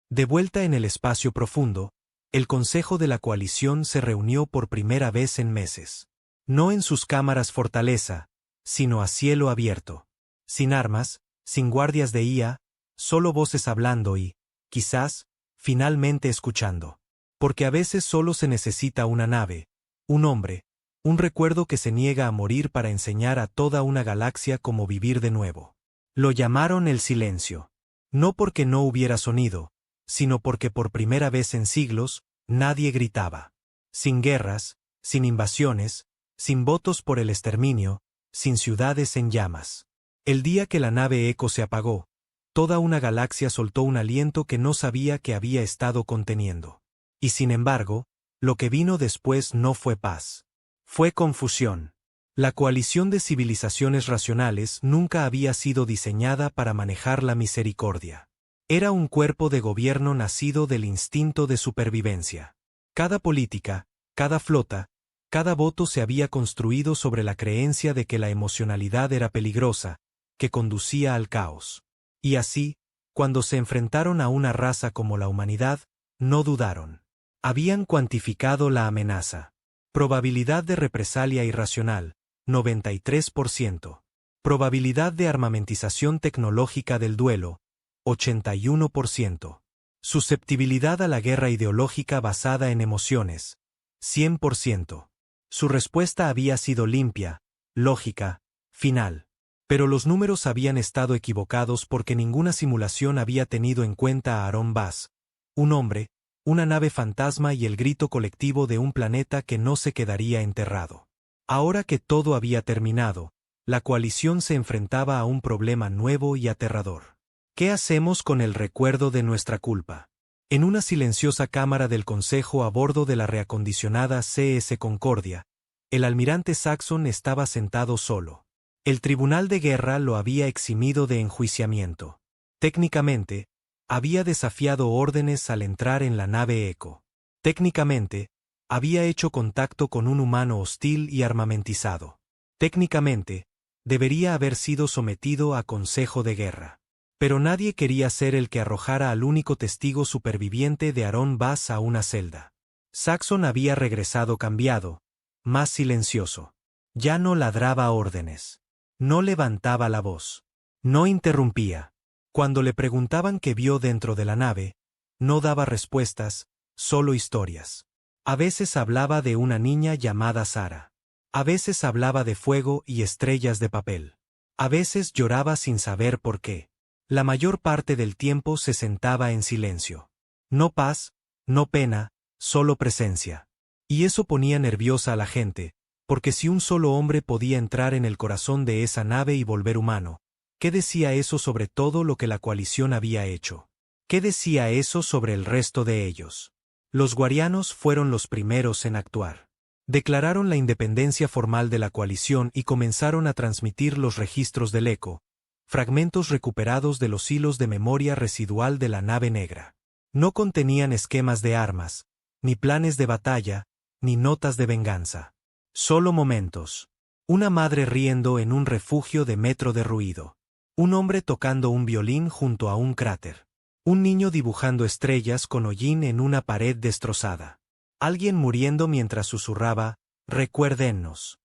A: De vuelta en el espacio profundo, el Consejo de la Coalición se reunió por primera vez en meses. No en sus cámaras fortaleza, sino a cielo abierto. Sin armas, sin guardias de IA, solo voces hablando y, quizás, finalmente escuchando. Porque a veces solo se necesita una nave, un hombre, un recuerdo que se niega a morir para enseñar a toda una galaxia cómo vivir de nuevo. Lo llamaron el silencio. No porque no hubiera sonido, sino porque por primera vez en siglos, nadie gritaba. Sin guerras, sin invasiones, sin votos por el exterminio, sin ciudades en llamas. El día que la nave Echo se apagó, toda una galaxia soltó un aliento que no sabía que había estado conteniendo. Y sin embargo, lo que vino después no fue paz. Fue confusión. La coalición de civilizaciones racionales nunca había sido diseñada para manejar la misericordia. Era un cuerpo de gobierno nacido del instinto de supervivencia. Cada política, cada flota, cada voto se había construido sobre la creencia de que la emocionalidad era peligrosa, que conducía al caos. Y así, cuando se enfrentaron a una raza como la humanidad, no dudaron. Habían cuantificado la amenaza. Probabilidad de represalia irracional, 93%. Probabilidad de armamentización tecnológica del duelo, 81%. Susceptibilidad a la guerra ideológica basada en emociones, 100%. Su respuesta había sido limpia, lógica, final. Pero los números habían estado equivocados porque ninguna simulación había tenido en cuenta a Aaron Bass, un hombre, una nave fantasma y el grito colectivo de un planeta que no se quedaría enterrado. Ahora que todo había terminado, la coalición se enfrentaba a un problema nuevo y aterrador. ¿Qué hacemos con el recuerdo de nuestra culpa? En una silenciosa cámara del Consejo a bordo de la reacondicionada CS Concordia, el almirante Saxon estaba sentado solo. El tribunal de guerra lo había eximido de enjuiciamiento. Técnicamente, había desafiado órdenes al entrar en la nave Echo. Técnicamente, había hecho contacto con un humano hostil y armamentizado. Técnicamente, debería haber sido sometido a consejo de guerra. Pero nadie quería ser el que arrojara al único testigo superviviente de Aaron Bass a una celda. Saxon había regresado cambiado, más silencioso. Ya no ladraba órdenes. No levantaba la voz. No interrumpía. Cuando le preguntaban qué vio dentro de la nave, no daba respuestas, solo historias. A veces hablaba de una niña llamada Sara. A veces hablaba de fuego y estrellas de papel. A veces lloraba sin saber por qué. La mayor parte del tiempo se sentaba en silencio. No paz, no pena, solo presencia. Y eso ponía nerviosa a la gente, porque si un solo hombre podía entrar en el corazón de esa nave y volver humano, ¿qué decía eso sobre todo lo que la coalición había hecho? ¿Qué decía eso sobre el resto de ellos? Los guarianos fueron los primeros en actuar. Declararon la independencia formal de la coalición y comenzaron a transmitir los registros del Echo, fragmentos recuperados de los hilos de memoria residual de la nave negra. No contenían esquemas de armas, ni planes de batalla, ni notas de venganza. Solo momentos. Una madre riendo en un refugio de metro de ruido. Un hombre tocando un violín junto a un cráter. Un niño dibujando estrellas con hollín en una pared destrozada. Alguien muriendo mientras susurraba, «Recuérdennos».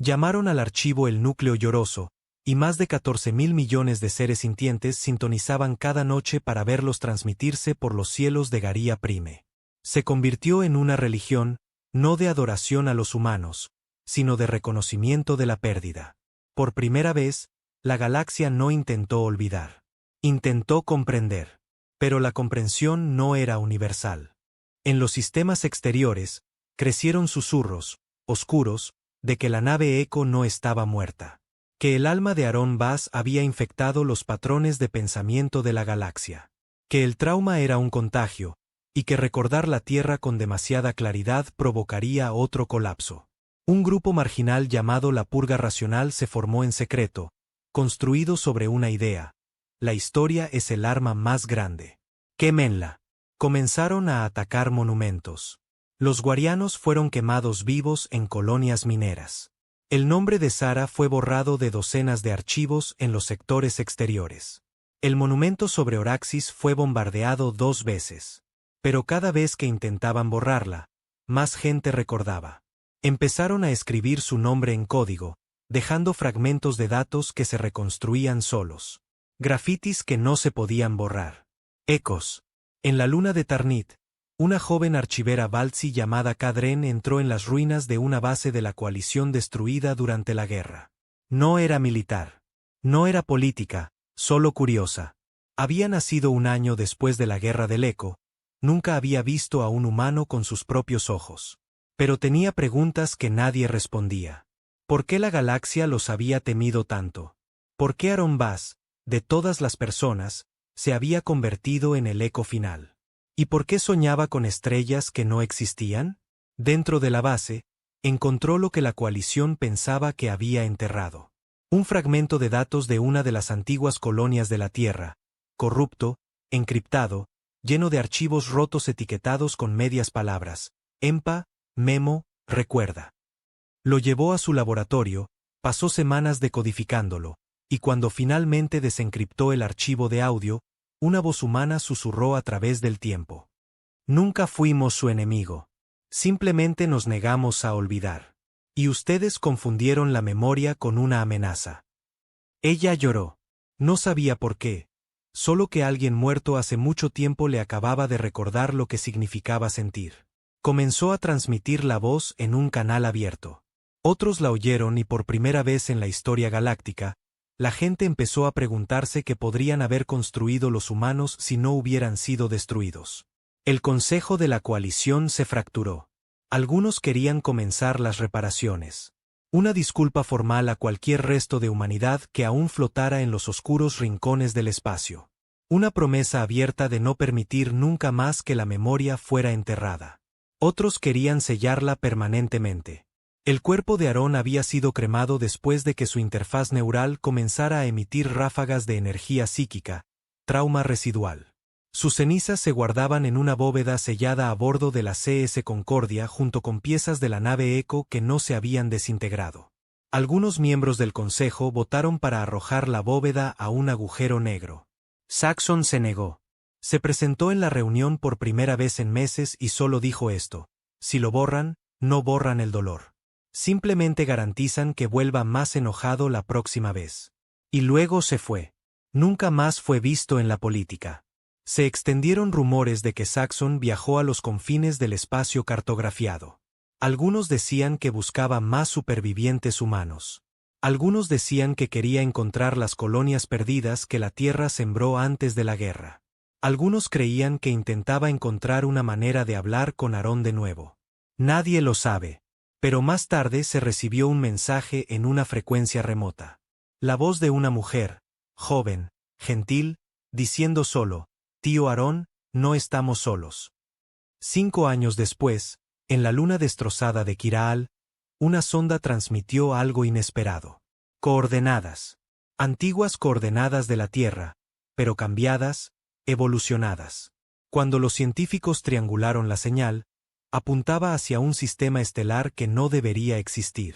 A: Llamaron al archivo el núcleo lloroso, y más de 14.000 millones de seres sintientes sintonizaban cada noche para verlos transmitirse por los cielos de Garia Prime. Se convirtió en una religión, no de adoración a los humanos, sino de reconocimiento de la pérdida. Por primera vez, la galaxia no intentó olvidar. Intentó comprender. Pero la comprensión no era universal. En los sistemas exteriores, crecieron susurros, oscuros, de que la nave Echo no estaba muerta. Que el alma de Aaron Bass había infectado los patrones de pensamiento de la galaxia. Que el trauma era un contagio, y que recordar la Tierra con demasiada claridad provocaría otro colapso. Un grupo marginal llamado la Purga Racional se formó en secreto, construido sobre una idea. La historia es el arma más grande. Quémenla. Comenzaron a atacar monumentos. Los guarianos fueron quemados vivos en colonias mineras. El nombre de Sara fue borrado de docenas de archivos en los sectores exteriores. El monumento sobre Oraxis fue bombardeado 2 veces. Pero cada vez que intentaban borrarla, más gente recordaba. Empezaron a escribir su nombre en código, dejando fragmentos de datos que se reconstruían solos. Grafitis que no se podían borrar. Ecos. En la luna de Tarnit, una joven archivera Baltzi llamada Kadren entró en las ruinas de una base de la coalición destruida durante la guerra. No era militar. No era política, solo curiosa. Había nacido un año después de la guerra del Eco. Nunca había visto a un humano con sus propios ojos. Pero tenía preguntas que nadie respondía. ¿Por qué la galaxia los había temido tanto? ¿Por qué Aaron Bass, de todas las personas, se había convertido en el Eco final? ¿Y por qué soñaba con estrellas que no existían? Dentro de la base, encontró lo que la coalición pensaba que había enterrado. Un fragmento de datos de una de las antiguas colonias de la Tierra, corrupto, encriptado, lleno de archivos rotos etiquetados con medias palabras, EMPA, memo, recuerda. Lo llevó a su laboratorio, pasó semanas decodificándolo, y cuando finalmente desencriptó el archivo de audio, una voz humana susurró a través del tiempo. Nunca fuimos su enemigo. Simplemente nos negamos a olvidar. Y ustedes confundieron la memoria con una amenaza. Ella lloró. No sabía por qué. Solo que alguien muerto hace mucho tiempo le acababa de recordar lo que significaba sentir. Comenzó a transmitir la voz en un canal abierto. Otros la oyeron y por primera vez en la historia galáctica, la gente empezó a preguntarse qué podrían haber construido los humanos si no hubieran sido destruidos. El consejo de la coalición se fracturó. Algunos querían comenzar las reparaciones. Una disculpa formal a cualquier resto de humanidad que aún flotara en los oscuros rincones del espacio. Una promesa abierta de no permitir nunca más que la memoria fuera enterrada. Otros querían sellarla permanentemente. El cuerpo de Aarón había sido cremado después de que su interfaz neural comenzara a emitir ráfagas de energía psíquica, trauma residual. Sus cenizas se guardaban en una bóveda sellada a bordo de la CS Concordia junto con piezas de la nave Echo que no se habían desintegrado. Algunos miembros del consejo votaron para arrojar la bóveda a un agujero negro. Saxon se negó. Se presentó en la reunión por primera vez en meses y solo dijo esto: si lo borran, no borran el dolor. Simplemente garantizan que vuelva más enojado la próxima vez. Y luego se fue. Nunca más fue visto en la política. Se extendieron rumores de que Saxon viajó a los confines del espacio cartografiado. Algunos decían que buscaba más supervivientes humanos. Algunos decían que quería encontrar las colonias perdidas que la Tierra sembró antes de la guerra. Algunos creían que intentaba encontrar una manera de hablar con Aarón de nuevo. Nadie lo sabe. Pero más tarde se recibió un mensaje en una frecuencia remota. La voz de una mujer, joven, gentil, diciendo solo: «Tío Aarón, no estamos solos». 5 años después, en la luna destrozada de Kiraal, una sonda transmitió algo inesperado. Coordenadas. Antiguas coordenadas de la Tierra, pero cambiadas, evolucionadas. Cuando los científicos triangularon la señal, apuntaba hacia un sistema estelar que no debería existir.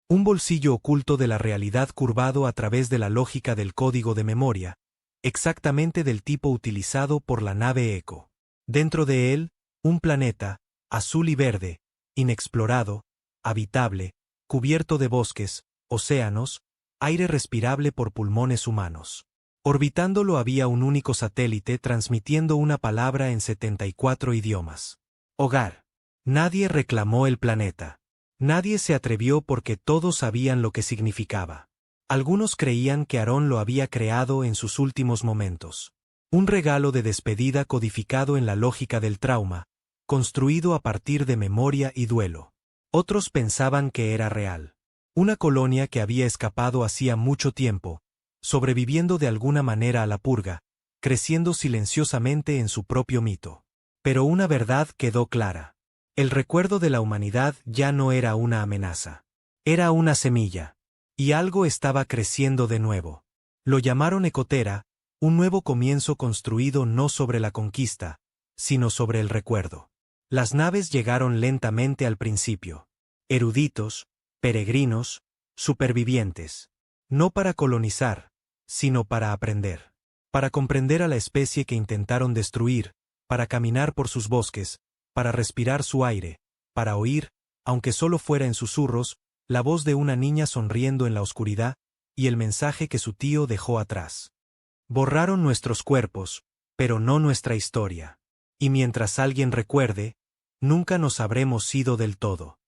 A: Un bolsillo oculto de la realidad curvado a través de la lógica del código de memoria, exactamente del tipo utilizado por la nave Echo. Dentro de él, un planeta, azul y verde, inexplorado, habitable, cubierto de bosques, océanos, aire respirable por pulmones humanos. Orbitándolo había un único satélite transmitiendo una palabra en 74 idiomas. Hogar. Nadie reclamó el planeta. Nadie se atrevió porque todos sabían lo que significaba. Algunos creían que Aarón lo había creado en sus últimos momentos. Un regalo de despedida codificado en la lógica del trauma, construido a partir de memoria y duelo. Otros pensaban que era real. Una colonia que había escapado hacía mucho tiempo, sobreviviendo de alguna manera a la purga, creciendo silenciosamente en su propio mito. Pero una verdad quedó clara. El recuerdo de la humanidad ya no era una amenaza. Era una semilla. Y algo estaba creciendo de nuevo. Lo llamaron Ecotera, un nuevo comienzo construido no sobre la conquista, sino sobre el recuerdo. Las naves llegaron lentamente al principio. Eruditos, peregrinos, supervivientes. No para colonizar, sino para aprender. Para comprender a la especie que intentaron destruir, para caminar por sus bosques, para respirar su aire, para oír, aunque solo fuera en susurros, la voz de una niña sonriendo en la oscuridad, y el mensaje que su tío dejó atrás. Borraron nuestros cuerpos, pero no nuestra historia. Y mientras alguien recuerde, nunca nos habremos ido del todo.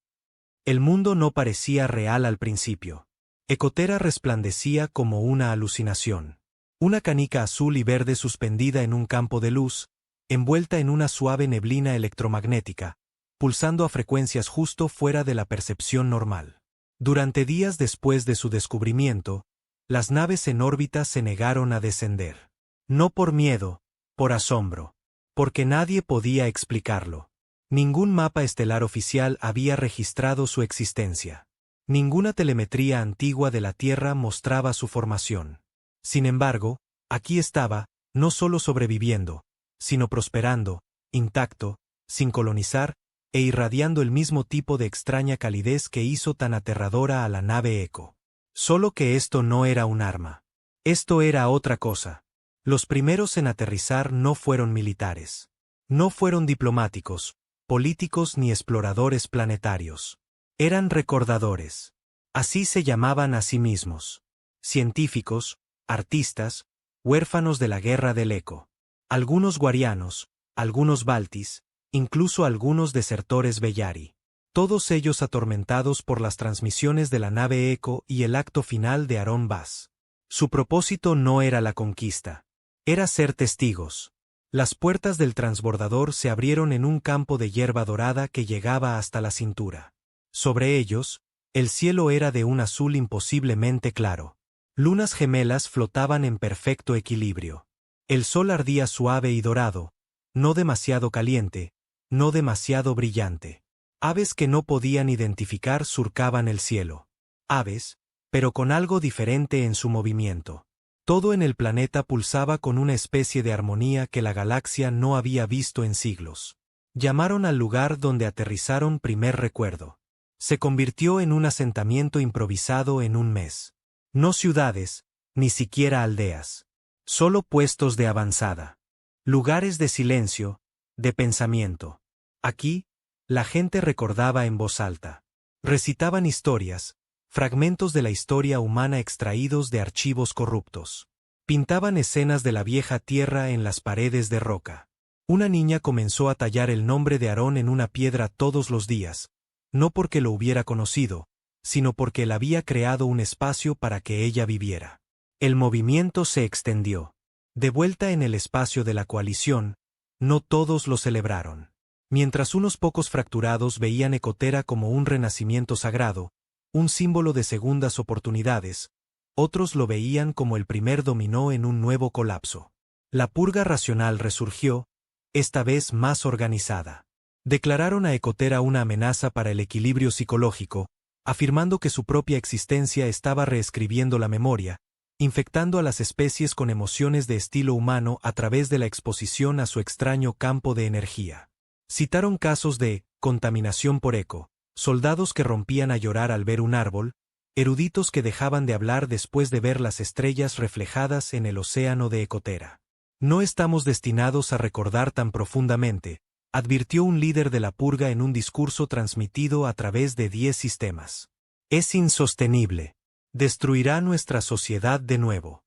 A: El mundo no parecía real al principio. Ecotera resplandecía como una alucinación. Una canica azul y verde suspendida en un campo de luz, envuelta en una suave neblina electromagnética, pulsando a frecuencias justo fuera de la percepción normal. Durante días después de su descubrimiento, las naves en órbita se negaron a descender. No por miedo, por asombro. Porque nadie podía explicarlo. Ningún mapa estelar oficial había registrado su existencia. Ninguna telemetría antigua de la Tierra mostraba su formación. Sin embargo, aquí estaba, no solo sobreviviendo, sino prosperando, intacto, sin colonizar, e irradiando el mismo tipo de extraña calidez que hizo tan aterradora a la nave Echo. Solo que esto no era un arma. Esto era otra cosa. Los primeros en aterrizar no fueron militares. No fueron diplomáticos, políticos ni exploradores planetarios. Eran recordadores. Así se llamaban a sí mismos. Científicos, artistas, huérfanos de la guerra del Eco. Algunos guarianos, algunos baltis, incluso algunos desertores Bellari. Todos ellos atormentados por las transmisiones de la nave Echo y el acto final de Aarón Bass. Su propósito no era la conquista. Era ser testigos. Las puertas del transbordador se abrieron en un campo de hierba dorada que llegaba hasta la cintura. Sobre ellos, el cielo era de un azul imposiblemente claro. Lunas gemelas flotaban en perfecto equilibrio. El sol ardía suave y dorado, no demasiado caliente, no demasiado brillante. Aves que no podían identificar surcaban el cielo. Aves, pero con algo diferente en su movimiento. Todo en el planeta pulsaba con una especie de armonía que la galaxia no había visto en siglos. Llamaron al lugar donde aterrizaron primer recuerdo. Se convirtió en un asentamiento improvisado en un mes. No ciudades, ni siquiera aldeas. Solo puestos de avanzada. Lugares de silencio, de pensamiento. Aquí, la gente recordaba en voz alta. Recitaban historias, fragmentos de la historia humana extraídos de archivos corruptos. Pintaban escenas de la vieja tierra en las paredes de roca. Una niña comenzó a tallar el nombre de Aarón en una piedra todos los días, no porque lo hubiera conocido, sino porque él había creado un espacio para que ella viviera. El movimiento se extendió. De vuelta en el espacio de la coalición, no todos lo celebraron. Mientras unos pocos fracturados veían Ecotera como un renacimiento sagrado, un símbolo de segundas oportunidades, otros lo veían como el primer dominó en un nuevo colapso. La purga racional resurgió, esta vez más organizada. Declararon a Ecotera una amenaza para el equilibrio psicológico, afirmando que su propia existencia estaba reescribiendo la memoria, infectando a las especies con emociones de estilo humano a través de la exposición a su extraño campo de energía. Citaron casos de contaminación por eco, soldados que rompían a llorar al ver un árbol, eruditos que dejaban de hablar después de ver las estrellas reflejadas en el océano de Ecotera. No estamos destinados a recordar tan profundamente, advirtió un líder de la purga en un discurso transmitido a través de 10 sistemas. Es insostenible. Destruirá nuestra sociedad de nuevo.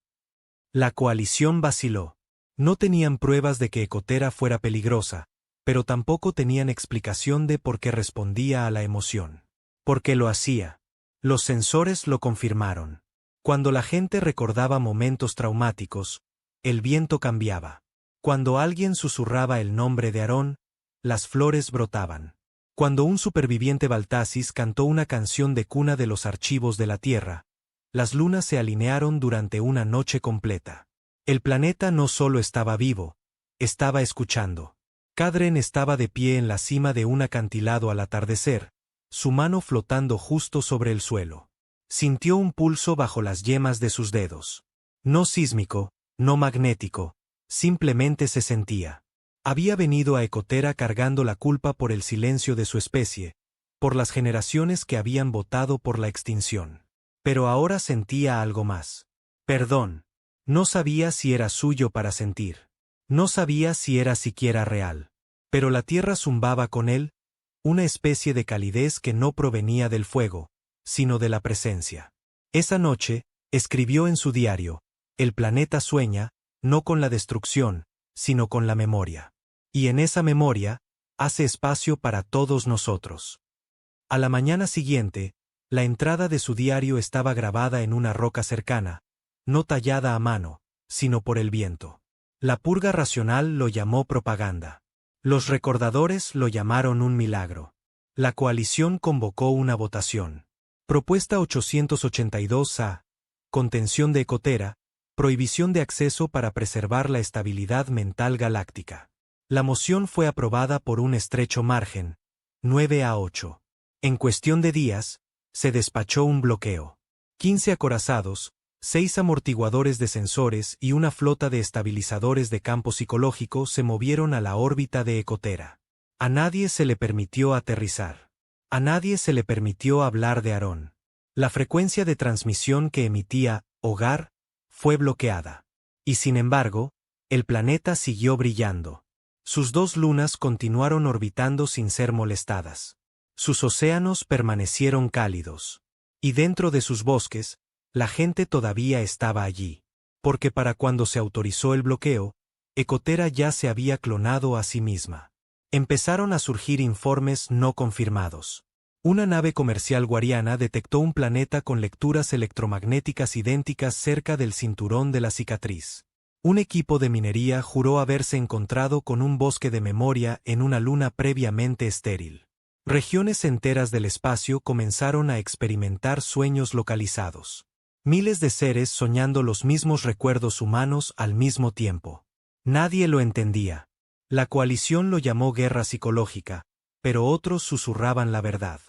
A: La coalición vaciló. No tenían pruebas de que Ecotera fuera peligrosa, pero tampoco tenían explicación de por qué respondía a la emoción. ¿Por qué lo hacía? Los sensores lo confirmaron. Cuando la gente recordaba momentos traumáticos, el viento cambiaba. Cuando alguien susurraba el nombre de Aarón, las flores brotaban. Cuando un superviviente Baltasis cantó una canción de cuna de los archivos de la Tierra, las lunas se alinearon durante una noche completa. El planeta no solo estaba vivo, estaba escuchando. Kadren estaba de pie en la cima de un acantilado al atardecer, su mano flotando justo sobre el suelo. Sintió un pulso bajo las yemas de sus dedos. No sísmico, no magnético, simplemente se sentía. Había venido a Ecotera cargando la culpa por el silencio de su especie, por las generaciones que habían votado por la extinción. Pero ahora sentía algo más. Perdón. No sabía si era suyo para sentir. No sabía si era siquiera real. Pero la tierra zumbaba con él, una especie de calidez que no provenía del fuego, sino de la presencia. Esa noche, escribió en su diario, el planeta sueña, no con la destrucción, sino con la memoria. Y en esa memoria, hace espacio para todos nosotros. A la mañana siguiente, la entrada de su diario estaba grabada en una roca cercana, no tallada a mano, sino por el viento. La purga racional lo llamó propaganda. Los recordadores lo llamaron un milagro. La coalición convocó una votación. Propuesta 882A. Contención de Ecotera, prohibición de acceso para preservar la estabilidad mental galáctica. La moción fue aprobada por un estrecho margen, 9-8. En cuestión de días, se despachó un bloqueo. 15 acorazados, 6 amortiguadores de sensores y una flota de estabilizadores de campo psicológico se movieron a la órbita de Ecotera. A nadie se le permitió aterrizar. A nadie se le permitió hablar de Aarón. La frecuencia de transmisión que emitía Hogar fue bloqueada. Y sin embargo, el planeta siguió brillando. Sus 2 lunas continuaron orbitando sin ser molestadas. Sus océanos permanecieron cálidos. Y dentro de sus bosques, la gente todavía estaba allí. Porque para cuando se autorizó el bloqueo, Ecotera ya se había clonado a sí misma. Empezaron a surgir informes no confirmados. Una nave comercial guariana detectó un planeta con lecturas electromagnéticas idénticas cerca del cinturón de la cicatriz. Un equipo de minería juró haberse encontrado con un bosque de memoria en una luna previamente estéril. Regiones enteras del espacio comenzaron a experimentar sueños localizados. Miles de seres soñando los mismos recuerdos humanos al mismo tiempo. Nadie lo entendía. La coalición lo llamó guerra psicológica, pero otros susurraban la verdad.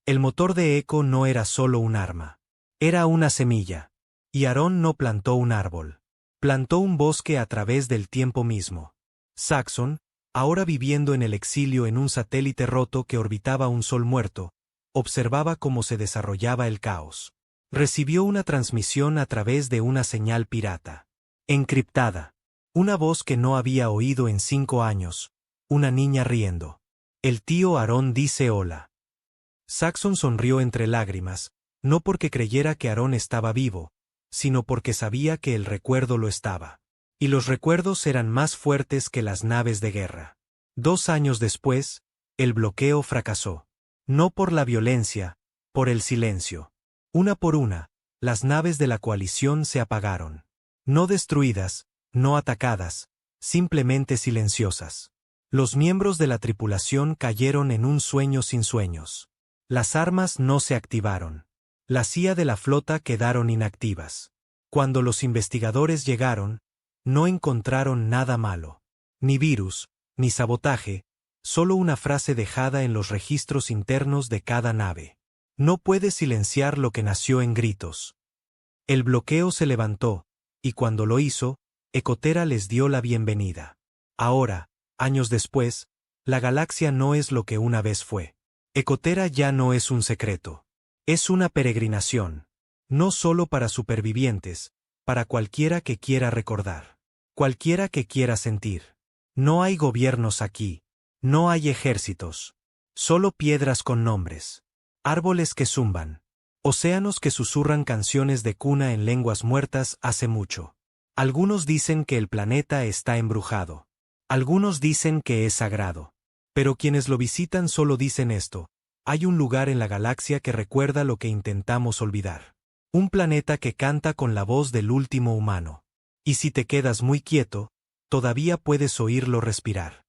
A: El motor de Eco no era solo un arma. Era una semilla. Y Aarón no plantó un árbol. Plantó un bosque a través del tiempo mismo. Saxon, ahora viviendo en el exilio en un satélite roto que orbitaba un sol muerto, observaba cómo se desarrollaba el caos. Recibió una transmisión a través de una señal pirata. Encriptada. Una voz que no había oído en 5 años. Una niña riendo. El tío Aarón dice hola. Saxon sonrió entre lágrimas, no porque creyera que Aarón estaba vivo, sino porque sabía que el recuerdo lo estaba. Y los recuerdos eran más fuertes que las naves de guerra. 2 años después, el bloqueo fracasó. No por la violencia, por el silencio. Una por una, las naves de la coalición se apagaron. No destruidas, no atacadas, simplemente silenciosas. Los miembros de la tripulación cayeron en un sueño sin sueños. Las armas no se activaron. La CIA de la flota quedaron inactivas. Cuando los investigadores llegaron, no encontraron nada malo. Ni virus, ni sabotaje, solo una frase dejada en los registros internos de cada nave. No puedes silenciar lo que nació en gritos. El bloqueo se levantó, y cuando lo hizo, Ecotera les dio la bienvenida. Ahora, años después, la galaxia no es lo que una vez fue. Ecotera ya no es un secreto. Es una peregrinación. No solo para supervivientes, para cualquiera que quiera recordar. Cualquiera que quiera sentir. No hay gobiernos aquí. No hay ejércitos. Solo piedras con nombres. Árboles que zumban. Océanos que susurran canciones de cuna en lenguas muertas hace mucho. Algunos dicen que el planeta está embrujado. Algunos dicen que es sagrado. Pero quienes lo visitan solo dicen esto: hay un lugar en la galaxia que recuerda lo que intentamos olvidar. Un planeta que canta con la voz del último humano. Y si te quedas muy quieto, todavía puedes oírlo respirar.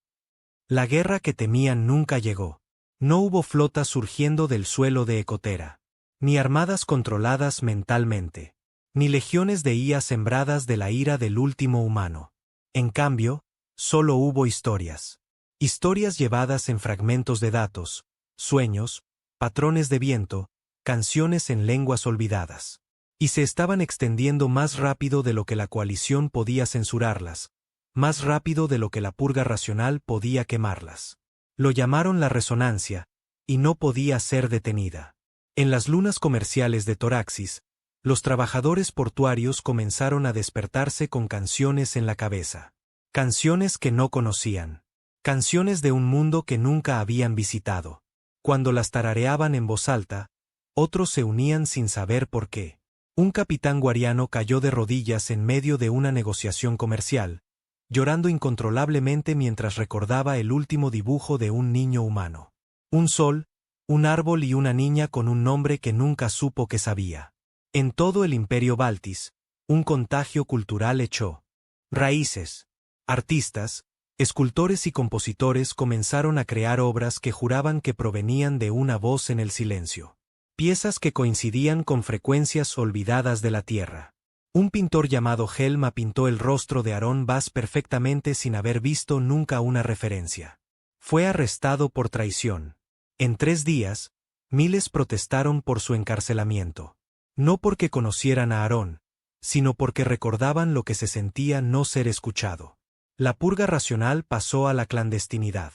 A: La guerra que temían nunca llegó. No hubo flotas surgiendo del suelo de Ecotera. Ni armadas controladas mentalmente. Ni legiones de IA sembradas de la ira del último humano. En cambio, solo hubo historias. Historias llevadas en fragmentos de datos, sueños, patrones de viento, canciones en lenguas olvidadas. Y se estaban extendiendo más rápido de lo que la coalición podía censurarlas, más rápido de lo que la purga racional podía quemarlas. Lo llamaron la resonancia, y no podía ser detenida. En las lunas comerciales de Toraxis, los trabajadores portuarios comenzaron a despertarse con canciones en la cabeza. Canciones que no conocían. Canciones de un mundo que nunca habían visitado. Cuando las tarareaban en voz alta, otros se unían sin saber por qué. Un capitán guariano cayó de rodillas en medio de una negociación comercial, llorando incontrolablemente mientras recordaba el último dibujo de un niño humano. Un sol, un árbol y una niña con un nombre que nunca supo que sabía. En todo el imperio Baltis, un contagio cultural echó raíces. Artistas, escultores y compositores comenzaron a crear obras que juraban que provenían de una voz en el silencio. Piezas que coincidían con frecuencias olvidadas de la tierra. Un pintor llamado Helma pintó el rostro de Aarón Bass perfectamente sin haber visto nunca una referencia. Fue arrestado por traición. En 3 días, miles protestaron por su encarcelamiento. No porque conocieran a Aarón, sino porque recordaban lo que se sentía no ser escuchado. La purga racional pasó a la clandestinidad.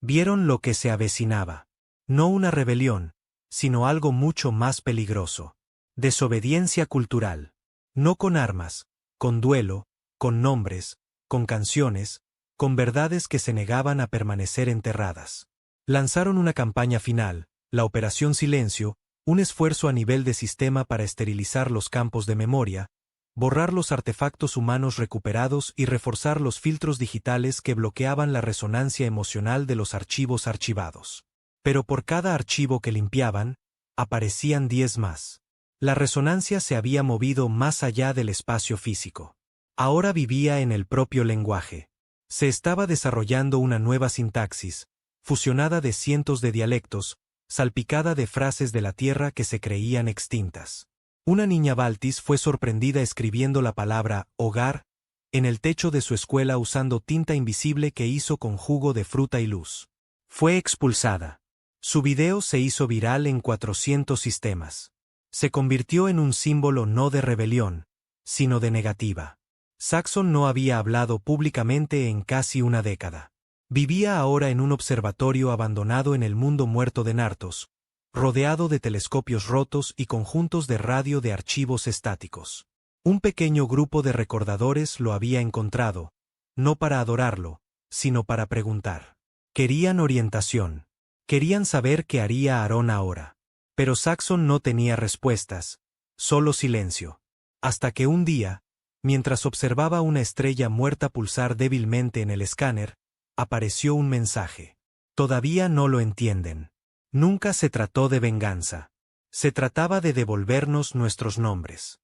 A: Vieron lo que se avecinaba. No una rebelión, sino algo mucho más peligroso. Desobediencia cultural. No con armas, con duelo, con nombres, con canciones, con verdades que se negaban a permanecer enterradas. Lanzaron una campaña final, la Operación Silencio, un esfuerzo a nivel de sistema para esterilizar los campos de memoria, borrar los artefactos humanos recuperados y reforzar los filtros digitales que bloqueaban la resonancia emocional de los archivos archivados. Pero por cada archivo que limpiaban, aparecían 10 más. La resonancia se había movido más allá del espacio físico. Ahora vivía en el propio lenguaje. Se estaba desarrollando una nueva sintaxis, fusionada de cientos de dialectos, salpicada de frases de la tierra que se creían extintas. Una niña Baltis fue sorprendida escribiendo la palabra hogar en el techo de su escuela usando tinta invisible que hizo con jugo de fruta y luz. Fue expulsada. Su video se hizo viral en 400 sistemas. Se convirtió en un símbolo no de rebelión, sino de negativa. Saxon no había hablado públicamente en casi una década. Vivía ahora en un observatorio abandonado en el mundo muerto de Nartos, rodeado de telescopios rotos y conjuntos de radio de archivos estáticos. Un pequeño grupo de recordadores lo había encontrado, no para adorarlo, sino para preguntar. Querían orientación. Querían saber qué haría Aarón ahora. Pero Saxon no tenía respuestas, solo silencio. Hasta que un día, mientras observaba una estrella muerta pulsar débilmente en el escáner, apareció un mensaje. Todavía no lo entienden. Nunca se trató de venganza. Se trataba de devolvernos nuestros nombres.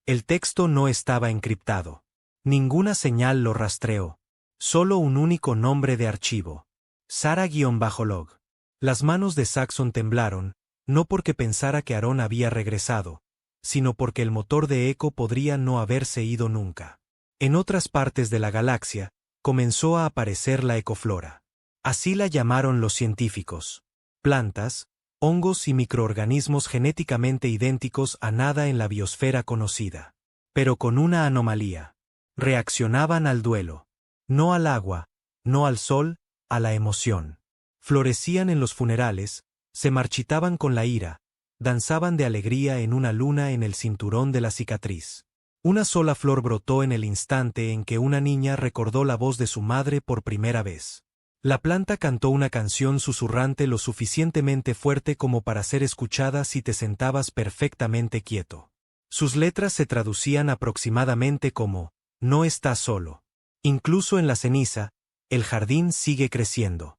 A: El texto no estaba encriptado. Ninguna señal lo rastreó. Solo un único nombre de archivo. Sara-log. Las manos de Saxon temblaron, no porque pensara que Aarón había regresado, sino porque el motor de eco podría no haberse ido nunca. En otras partes de la galaxia, comenzó a aparecer la ecoflora. Así la llamaron los científicos. Plantas, hongos y microorganismos genéticamente idénticos a nada en la biosfera conocida. Pero con una anomalía. Reaccionaban al duelo. No al agua, no al sol, a la emoción. Florecían en los funerales, se marchitaban con la ira, danzaban de alegría en una luna en el cinturón de la cicatriz. Una sola flor brotó en el instante en que una niña recordó la voz de su madre por primera vez. La planta cantó una canción susurrante lo suficientemente fuerte como para ser escuchada si te sentabas perfectamente quieto. Sus letras se traducían aproximadamente como, no estás solo. Incluso en la ceniza, el jardín sigue creciendo.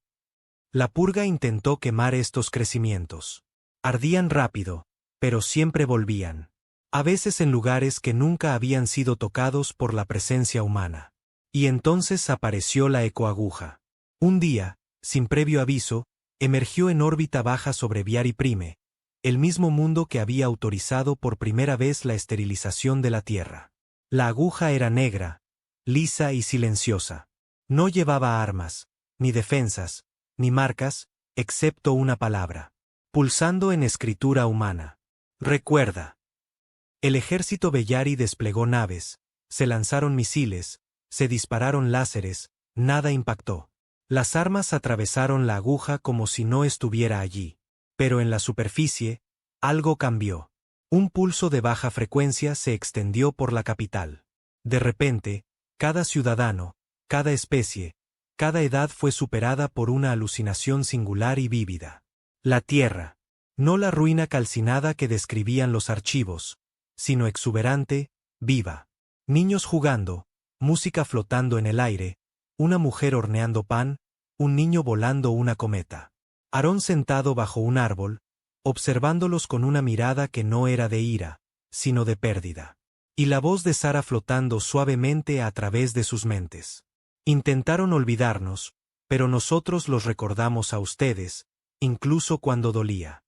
A: La purga intentó quemar estos crecimientos. Ardían rápido, pero siempre volvían. A veces en lugares que nunca habían sido tocados por la presencia humana. Y entonces apareció la ecoaguja. Un día, sin previo aviso, emergió en órbita baja sobre Viari Prime, el mismo mundo que había autorizado por primera vez la esterilización de la Tierra. La aguja era negra, lisa y silenciosa. No llevaba armas, ni defensas, ni marcas, excepto una palabra. Pulsando en escritura humana. Recuerda. El ejército Bellari desplegó naves, se lanzaron misiles, se dispararon láseres, nada impactó. Las armas atravesaron la aguja como si no estuviera allí. Pero en la superficie, algo cambió. Un pulso de baja frecuencia se extendió por la capital. De repente, cada ciudadano, cada especie, cada edad fue superada por una alucinación singular y vívida. La Tierra. No la ruina calcinada que describían los archivos, sino exuberante, viva. Niños jugando, música flotando en el aire, una mujer horneando pan, un niño volando una cometa. Aarón sentado bajo un árbol, observándolos con una mirada que no era de ira, sino de pérdida. Y la voz de Sara flotando suavemente a través de sus mentes. Intentaron olvidarnos, pero nosotros los recordamos a ustedes, incluso cuando dolía.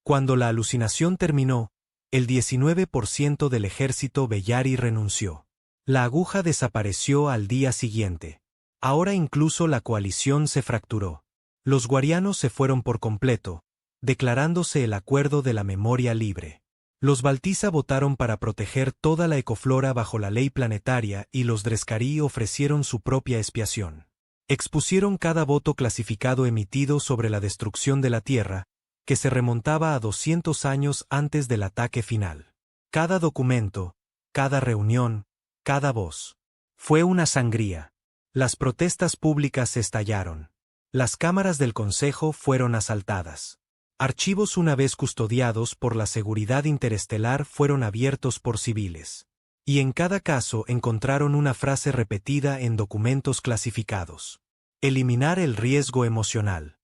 A: Cuando la alucinación terminó, el 19% del ejército Bellari renunció. La aguja desapareció al día siguiente. Ahora incluso la coalición se fracturó. Los guarianos se fueron por completo, declarándose el acuerdo de la memoria libre. Los Baltiza votaron para proteger toda la ecoflora bajo la ley planetaria y los Drescarí ofrecieron su propia expiación. Expusieron cada voto clasificado emitido sobre la destrucción de la Tierra, que se remontaba a 200 años antes del ataque final. Cada documento, cada reunión, cada voz. Fue una sangría. Las protestas públicas estallaron. Las cámaras del Consejo fueron asaltadas. Archivos una vez custodiados por la seguridad interestelar fueron abiertos por civiles. Y en cada caso encontraron una frase repetida en documentos clasificados. Eliminar el riesgo emocional.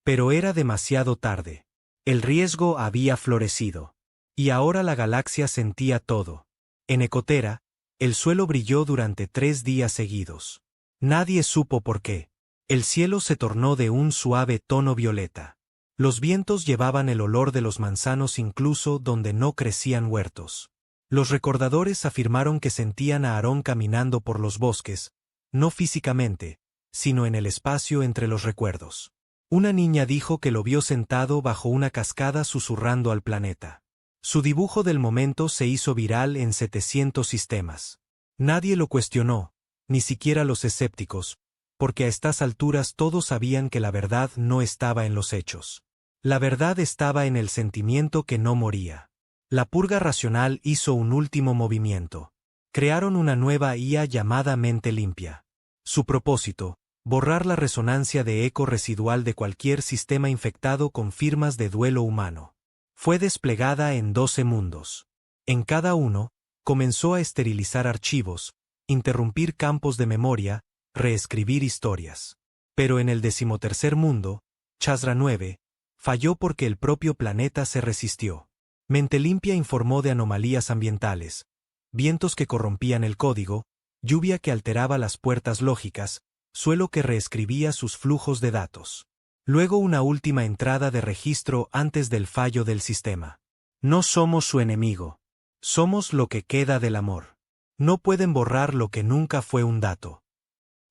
A: Pero era demasiado tarde. El riesgo había florecido. Y ahora la galaxia sentía todo. En Ecotera, el suelo brilló durante 3 días seguidos. Nadie supo por qué. El cielo se tornó de un suave tono violeta. Los vientos llevaban el olor de los manzanos incluso donde no crecían huertos. Los recordadores afirmaron que sentían a Aarón caminando por los bosques, no físicamente, sino en el espacio entre los recuerdos. Una niña dijo que lo vio sentado bajo una cascada susurrando al planeta. Su dibujo del momento se hizo viral en 700 sistemas. Nadie lo cuestionó, ni siquiera los escépticos, porque a estas alturas todos sabían que la verdad no estaba en los hechos. La verdad estaba en el sentimiento que no moría. La purga racional hizo un último movimiento. Crearon una nueva IA llamada Mente Limpia. Su propósito: borrar la resonancia de eco residual de cualquier sistema infectado con firmas de duelo humano. Fue desplegada en 12 mundos. En cada uno, comenzó a esterilizar archivos, interrumpir campos de memoria, reescribir historias. Pero en el 13º mundo, Chasra 9, falló porque el propio planeta se resistió. Mente Limpia informó de anomalías ambientales, vientos que corrompían el código, lluvia que alteraba las puertas lógicas, suelo que reescribía sus flujos de datos. Luego una última entrada de registro antes del fallo del sistema. No somos su enemigo. Somos lo que queda del amor. No pueden borrar lo que nunca fue un dato.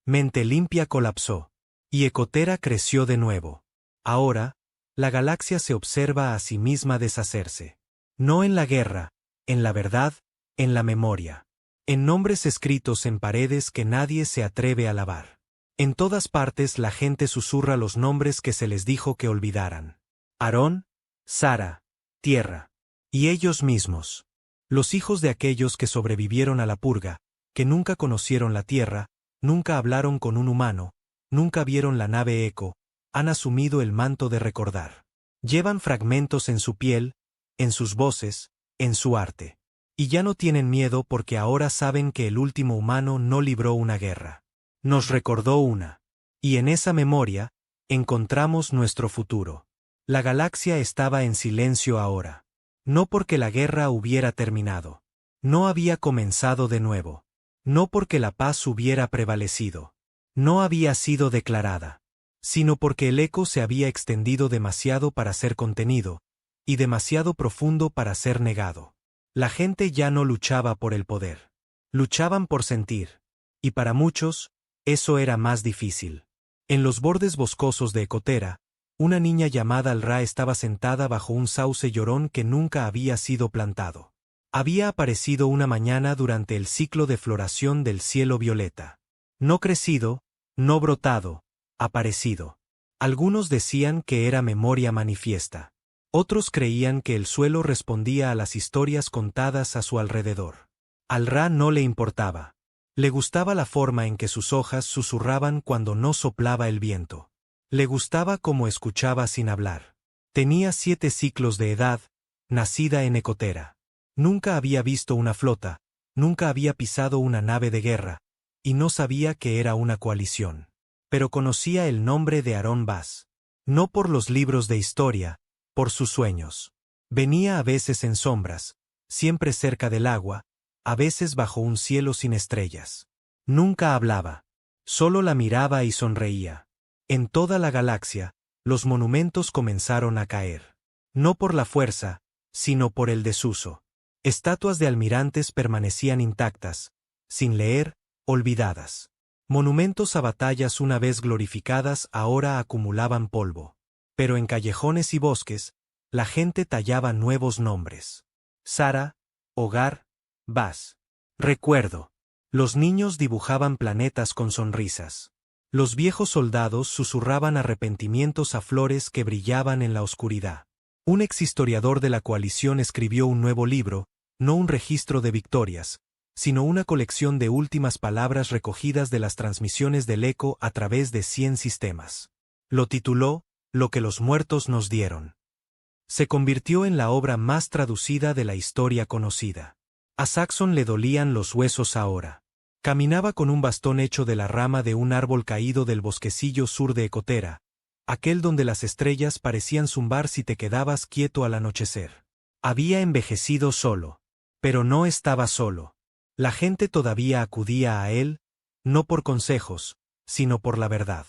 A: Mente Limpia colapsó. Y Ecotera creció de nuevo. Ahora, la galaxia se observa a sí misma deshacerse. No en la guerra, en la verdad, en la memoria. En nombres escritos en paredes que nadie se atreve a lavar. En todas partes la gente susurra los nombres que se les dijo que olvidaran. Aarón, Sara, Tierra. Y ellos mismos. Los hijos de aquellos que sobrevivieron a la purga, que nunca conocieron la Tierra, nunca hablaron con un humano, nunca vieron la nave Eco, han asumido el manto de recordar. Llevan fragmentos en su piel, en sus voces, en su arte. Y ya no tienen miedo porque ahora saben que el último humano no libró una guerra. Nos recordó una. Y en esa memoria, encontramos nuestro futuro. La galaxia estaba en silencio ahora. No porque la guerra hubiera terminado. No había comenzado de nuevo. No porque la paz hubiera prevalecido. No había sido declarada. Sino porque el eco se había extendido demasiado para ser contenido, y demasiado profundo para ser negado. La gente ya no luchaba por el poder. Luchaban por sentir. Y para muchos, eso era más difícil. En los bordes boscosos de Ecotera, una niña llamada Alra estaba sentada bajo un sauce llorón que nunca había sido plantado. Había aparecido una mañana durante el ciclo de floración del cielo violeta. No crecido, no brotado, aparecido. Algunos decían que era memoria manifiesta. Otros creían que el suelo respondía a las historias contadas a su alrededor. Al Ra no le importaba. Le gustaba la forma en que sus hojas susurraban cuando no soplaba el viento. Le gustaba cómo escuchaba sin hablar. Tenía 7 ciclos de edad, nacida en Ecotera. Nunca había visto una flota, nunca había pisado una nave de guerra, y no sabía que era una coalición. Pero conocía el nombre de Aarón Bas. No por los libros de historia, por sus sueños. Venía a veces en sombras, siempre cerca del agua, a veces bajo un cielo sin estrellas. Nunca hablaba. Solo la miraba y sonreía. En toda la galaxia, los monumentos comenzaron a caer. No por la fuerza, sino por el desuso. Estatuas de almirantes permanecían intactas, sin leer, olvidadas. Monumentos a batallas una vez glorificadas ahora acumulaban polvo. Pero en callejones y bosques, la gente tallaba nuevos nombres. Sara, Hogar, Bas. Recuerdo. Los niños dibujaban planetas con sonrisas. Los viejos soldados susurraban arrepentimientos a flores que brillaban en la oscuridad. Un exhistoriador de la coalición escribió un nuevo libro, no un registro de victorias, sino una colección de últimas palabras recogidas de las transmisiones del eco a través de 100 sistemas. Lo tituló Lo que los muertos nos dieron. Se convirtió en la obra más traducida de la historia conocida. A Saxon le dolían los huesos ahora. Caminaba con un bastón hecho de la rama de un árbol caído del bosquecillo sur de Ecotera, aquel donde las estrellas parecían zumbar si te quedabas quieto al anochecer. Había envejecido solo. Pero no estaba solo. La gente todavía acudía a él, no por consejos, sino por la verdad.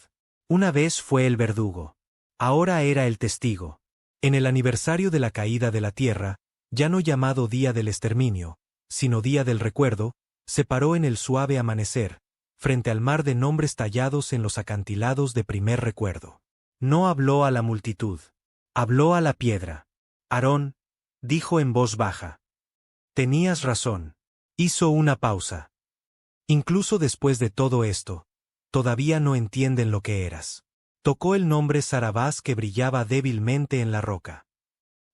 A: Una vez fue el verdugo. Ahora era el testigo. En el aniversario de la caída de la Tierra, ya no llamado Día del Exterminio, sino día del recuerdo, se paró en el suave amanecer, frente al mar de nombres tallados en los acantilados de primer recuerdo. No habló a la multitud. Habló a la piedra. Aarón, dijo en voz baja. Tenías razón. Hizo una pausa. Incluso después de todo esto, todavía no entienden lo que eras. Tocó el nombre Sarabás que brillaba débilmente en la roca.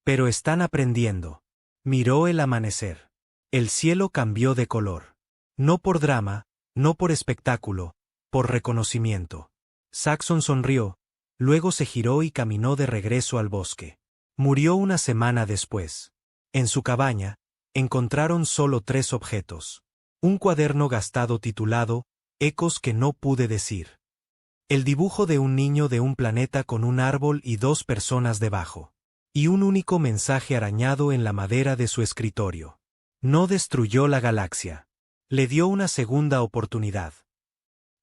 A: Pero están aprendiendo. Miró el amanecer. El cielo cambió de color. No por drama, no por espectáculo, por reconocimiento. Saxon sonrió, luego se giró y caminó de regreso al bosque. Murió una semana después. En su cabaña, encontraron solo 3 objetos. Un cuaderno gastado titulado Ecos que no pude decir. El dibujo de un niño de un planeta con un árbol y 2 personas debajo. Y un único mensaje arañado en la madera de su escritorio. No destruyó la galaxia. Le dio una segunda oportunidad.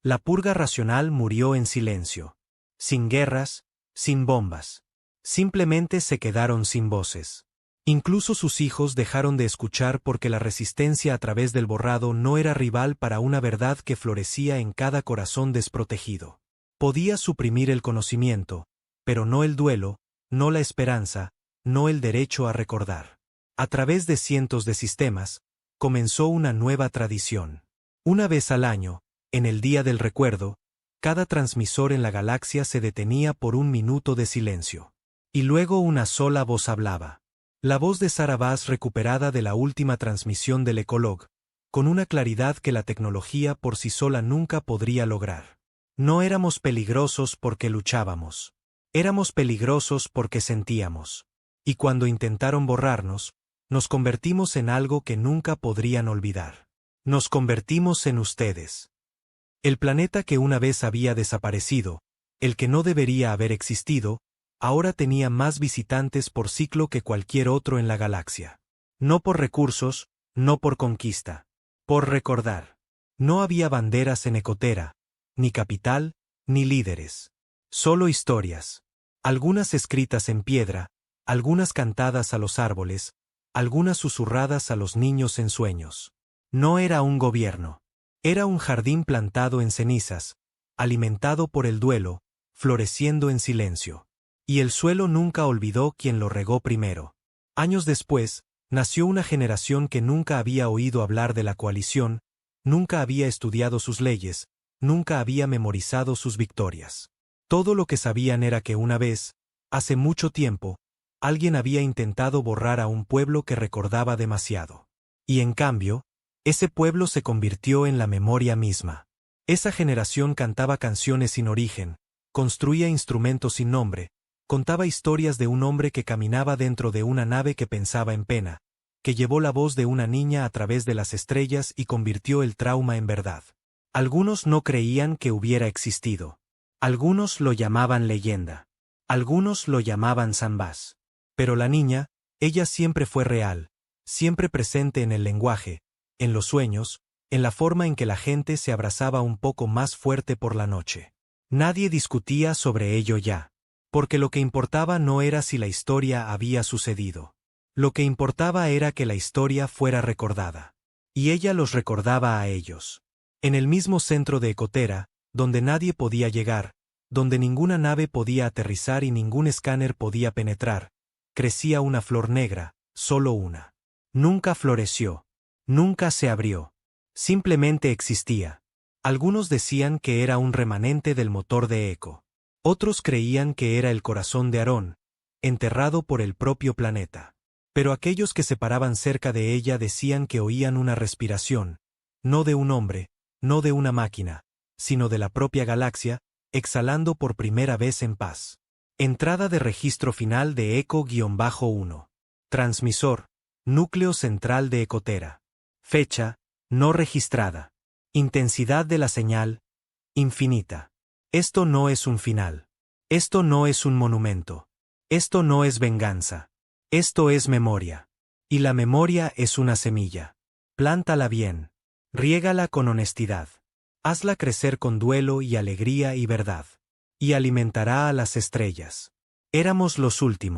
A: La purga racional murió en silencio. Sin guerras, sin bombas. Simplemente se quedaron sin voces. Incluso sus hijos dejaron de escuchar porque la resistencia a través del borrado no era rival para una verdad que florecía en cada corazón desprotegido. Podía suprimir el conocimiento, pero no el duelo, no la esperanza, no el derecho a recordar. A través de cientos de sistemas, comenzó una nueva tradición. Una vez al año, en el Día del Recuerdo, cada transmisor en la galaxia se detenía por un minuto de silencio. Y luego una sola voz hablaba. La voz de Sarabás recuperada de la última transmisión del Ecolog, con una claridad que la tecnología por sí sola nunca podría lograr. No éramos peligrosos porque luchábamos. Éramos peligrosos porque sentíamos. Y cuando intentaron borrarnos, nos convertimos en algo que nunca podrían olvidar. Nos convertimos en ustedes. El planeta que una vez había desaparecido, el que no debería haber existido, ahora tenía más visitantes por ciclo que cualquier otro en la galaxia. No por recursos, no por conquista. Por recordar. No había banderas en Ecotera, ni capital, ni líderes. Solo historias. Algunas escritas en piedra, algunas cantadas a los árboles, algunas susurradas a los niños en sueños. No era un gobierno. Era un jardín plantado en cenizas, alimentado por el duelo, floreciendo en silencio. Y el suelo nunca olvidó quien lo regó primero. Años después, nació una generación que nunca había oído hablar de la coalición, nunca había estudiado sus leyes, nunca había memorizado sus victorias. Todo lo que sabían era que una vez, hace mucho tiempo, alguien había intentado borrar a un pueblo que recordaba demasiado. Y en cambio, ese pueblo se convirtió en la memoria misma. Esa generación cantaba canciones sin origen, construía instrumentos sin nombre, contaba historias de un hombre que caminaba dentro de una nave que pensaba en pena, que llevó la voz de una niña a través de las estrellas y convirtió el trauma en verdad. Algunos no creían que hubiera existido. Algunos lo llamaban leyenda. Algunos lo llamaban Zambás. Pero la niña, ella siempre fue real, siempre presente en el lenguaje, en los sueños, en la forma en que la gente se abrazaba un poco más fuerte por la noche. Nadie discutía sobre ello ya. Porque lo que importaba no era si la historia había sucedido. Lo que importaba era que la historia fuera recordada. Y ella los recordaba a ellos. En el mismo centro de Ecotera, donde nadie podía llegar, donde ninguna nave podía aterrizar y ningún escáner podía penetrar, crecía una flor negra, solo una. Nunca floreció. Nunca se abrió. Simplemente existía. Algunos decían que era un remanente del motor de Eco. Otros creían que era el corazón de Aarón, enterrado por el propio planeta. Pero aquellos que se paraban cerca de ella decían que oían una respiración, no de un hombre, no de una máquina, sino de la propia galaxia, exhalando por primera vez en paz. Entrada de registro final de Eco-1. Transmisor, núcleo central de Ecotera. Fecha, no registrada. Intensidad de la señal, infinita. Esto no es un final. Esto no es un monumento. Esto no es venganza. Esto es memoria. Y la memoria es una semilla. Plántala bien. Riégala con honestidad. Hazla crecer con duelo y alegría y verdad. Y alimentará a las estrellas. Éramos los últimos.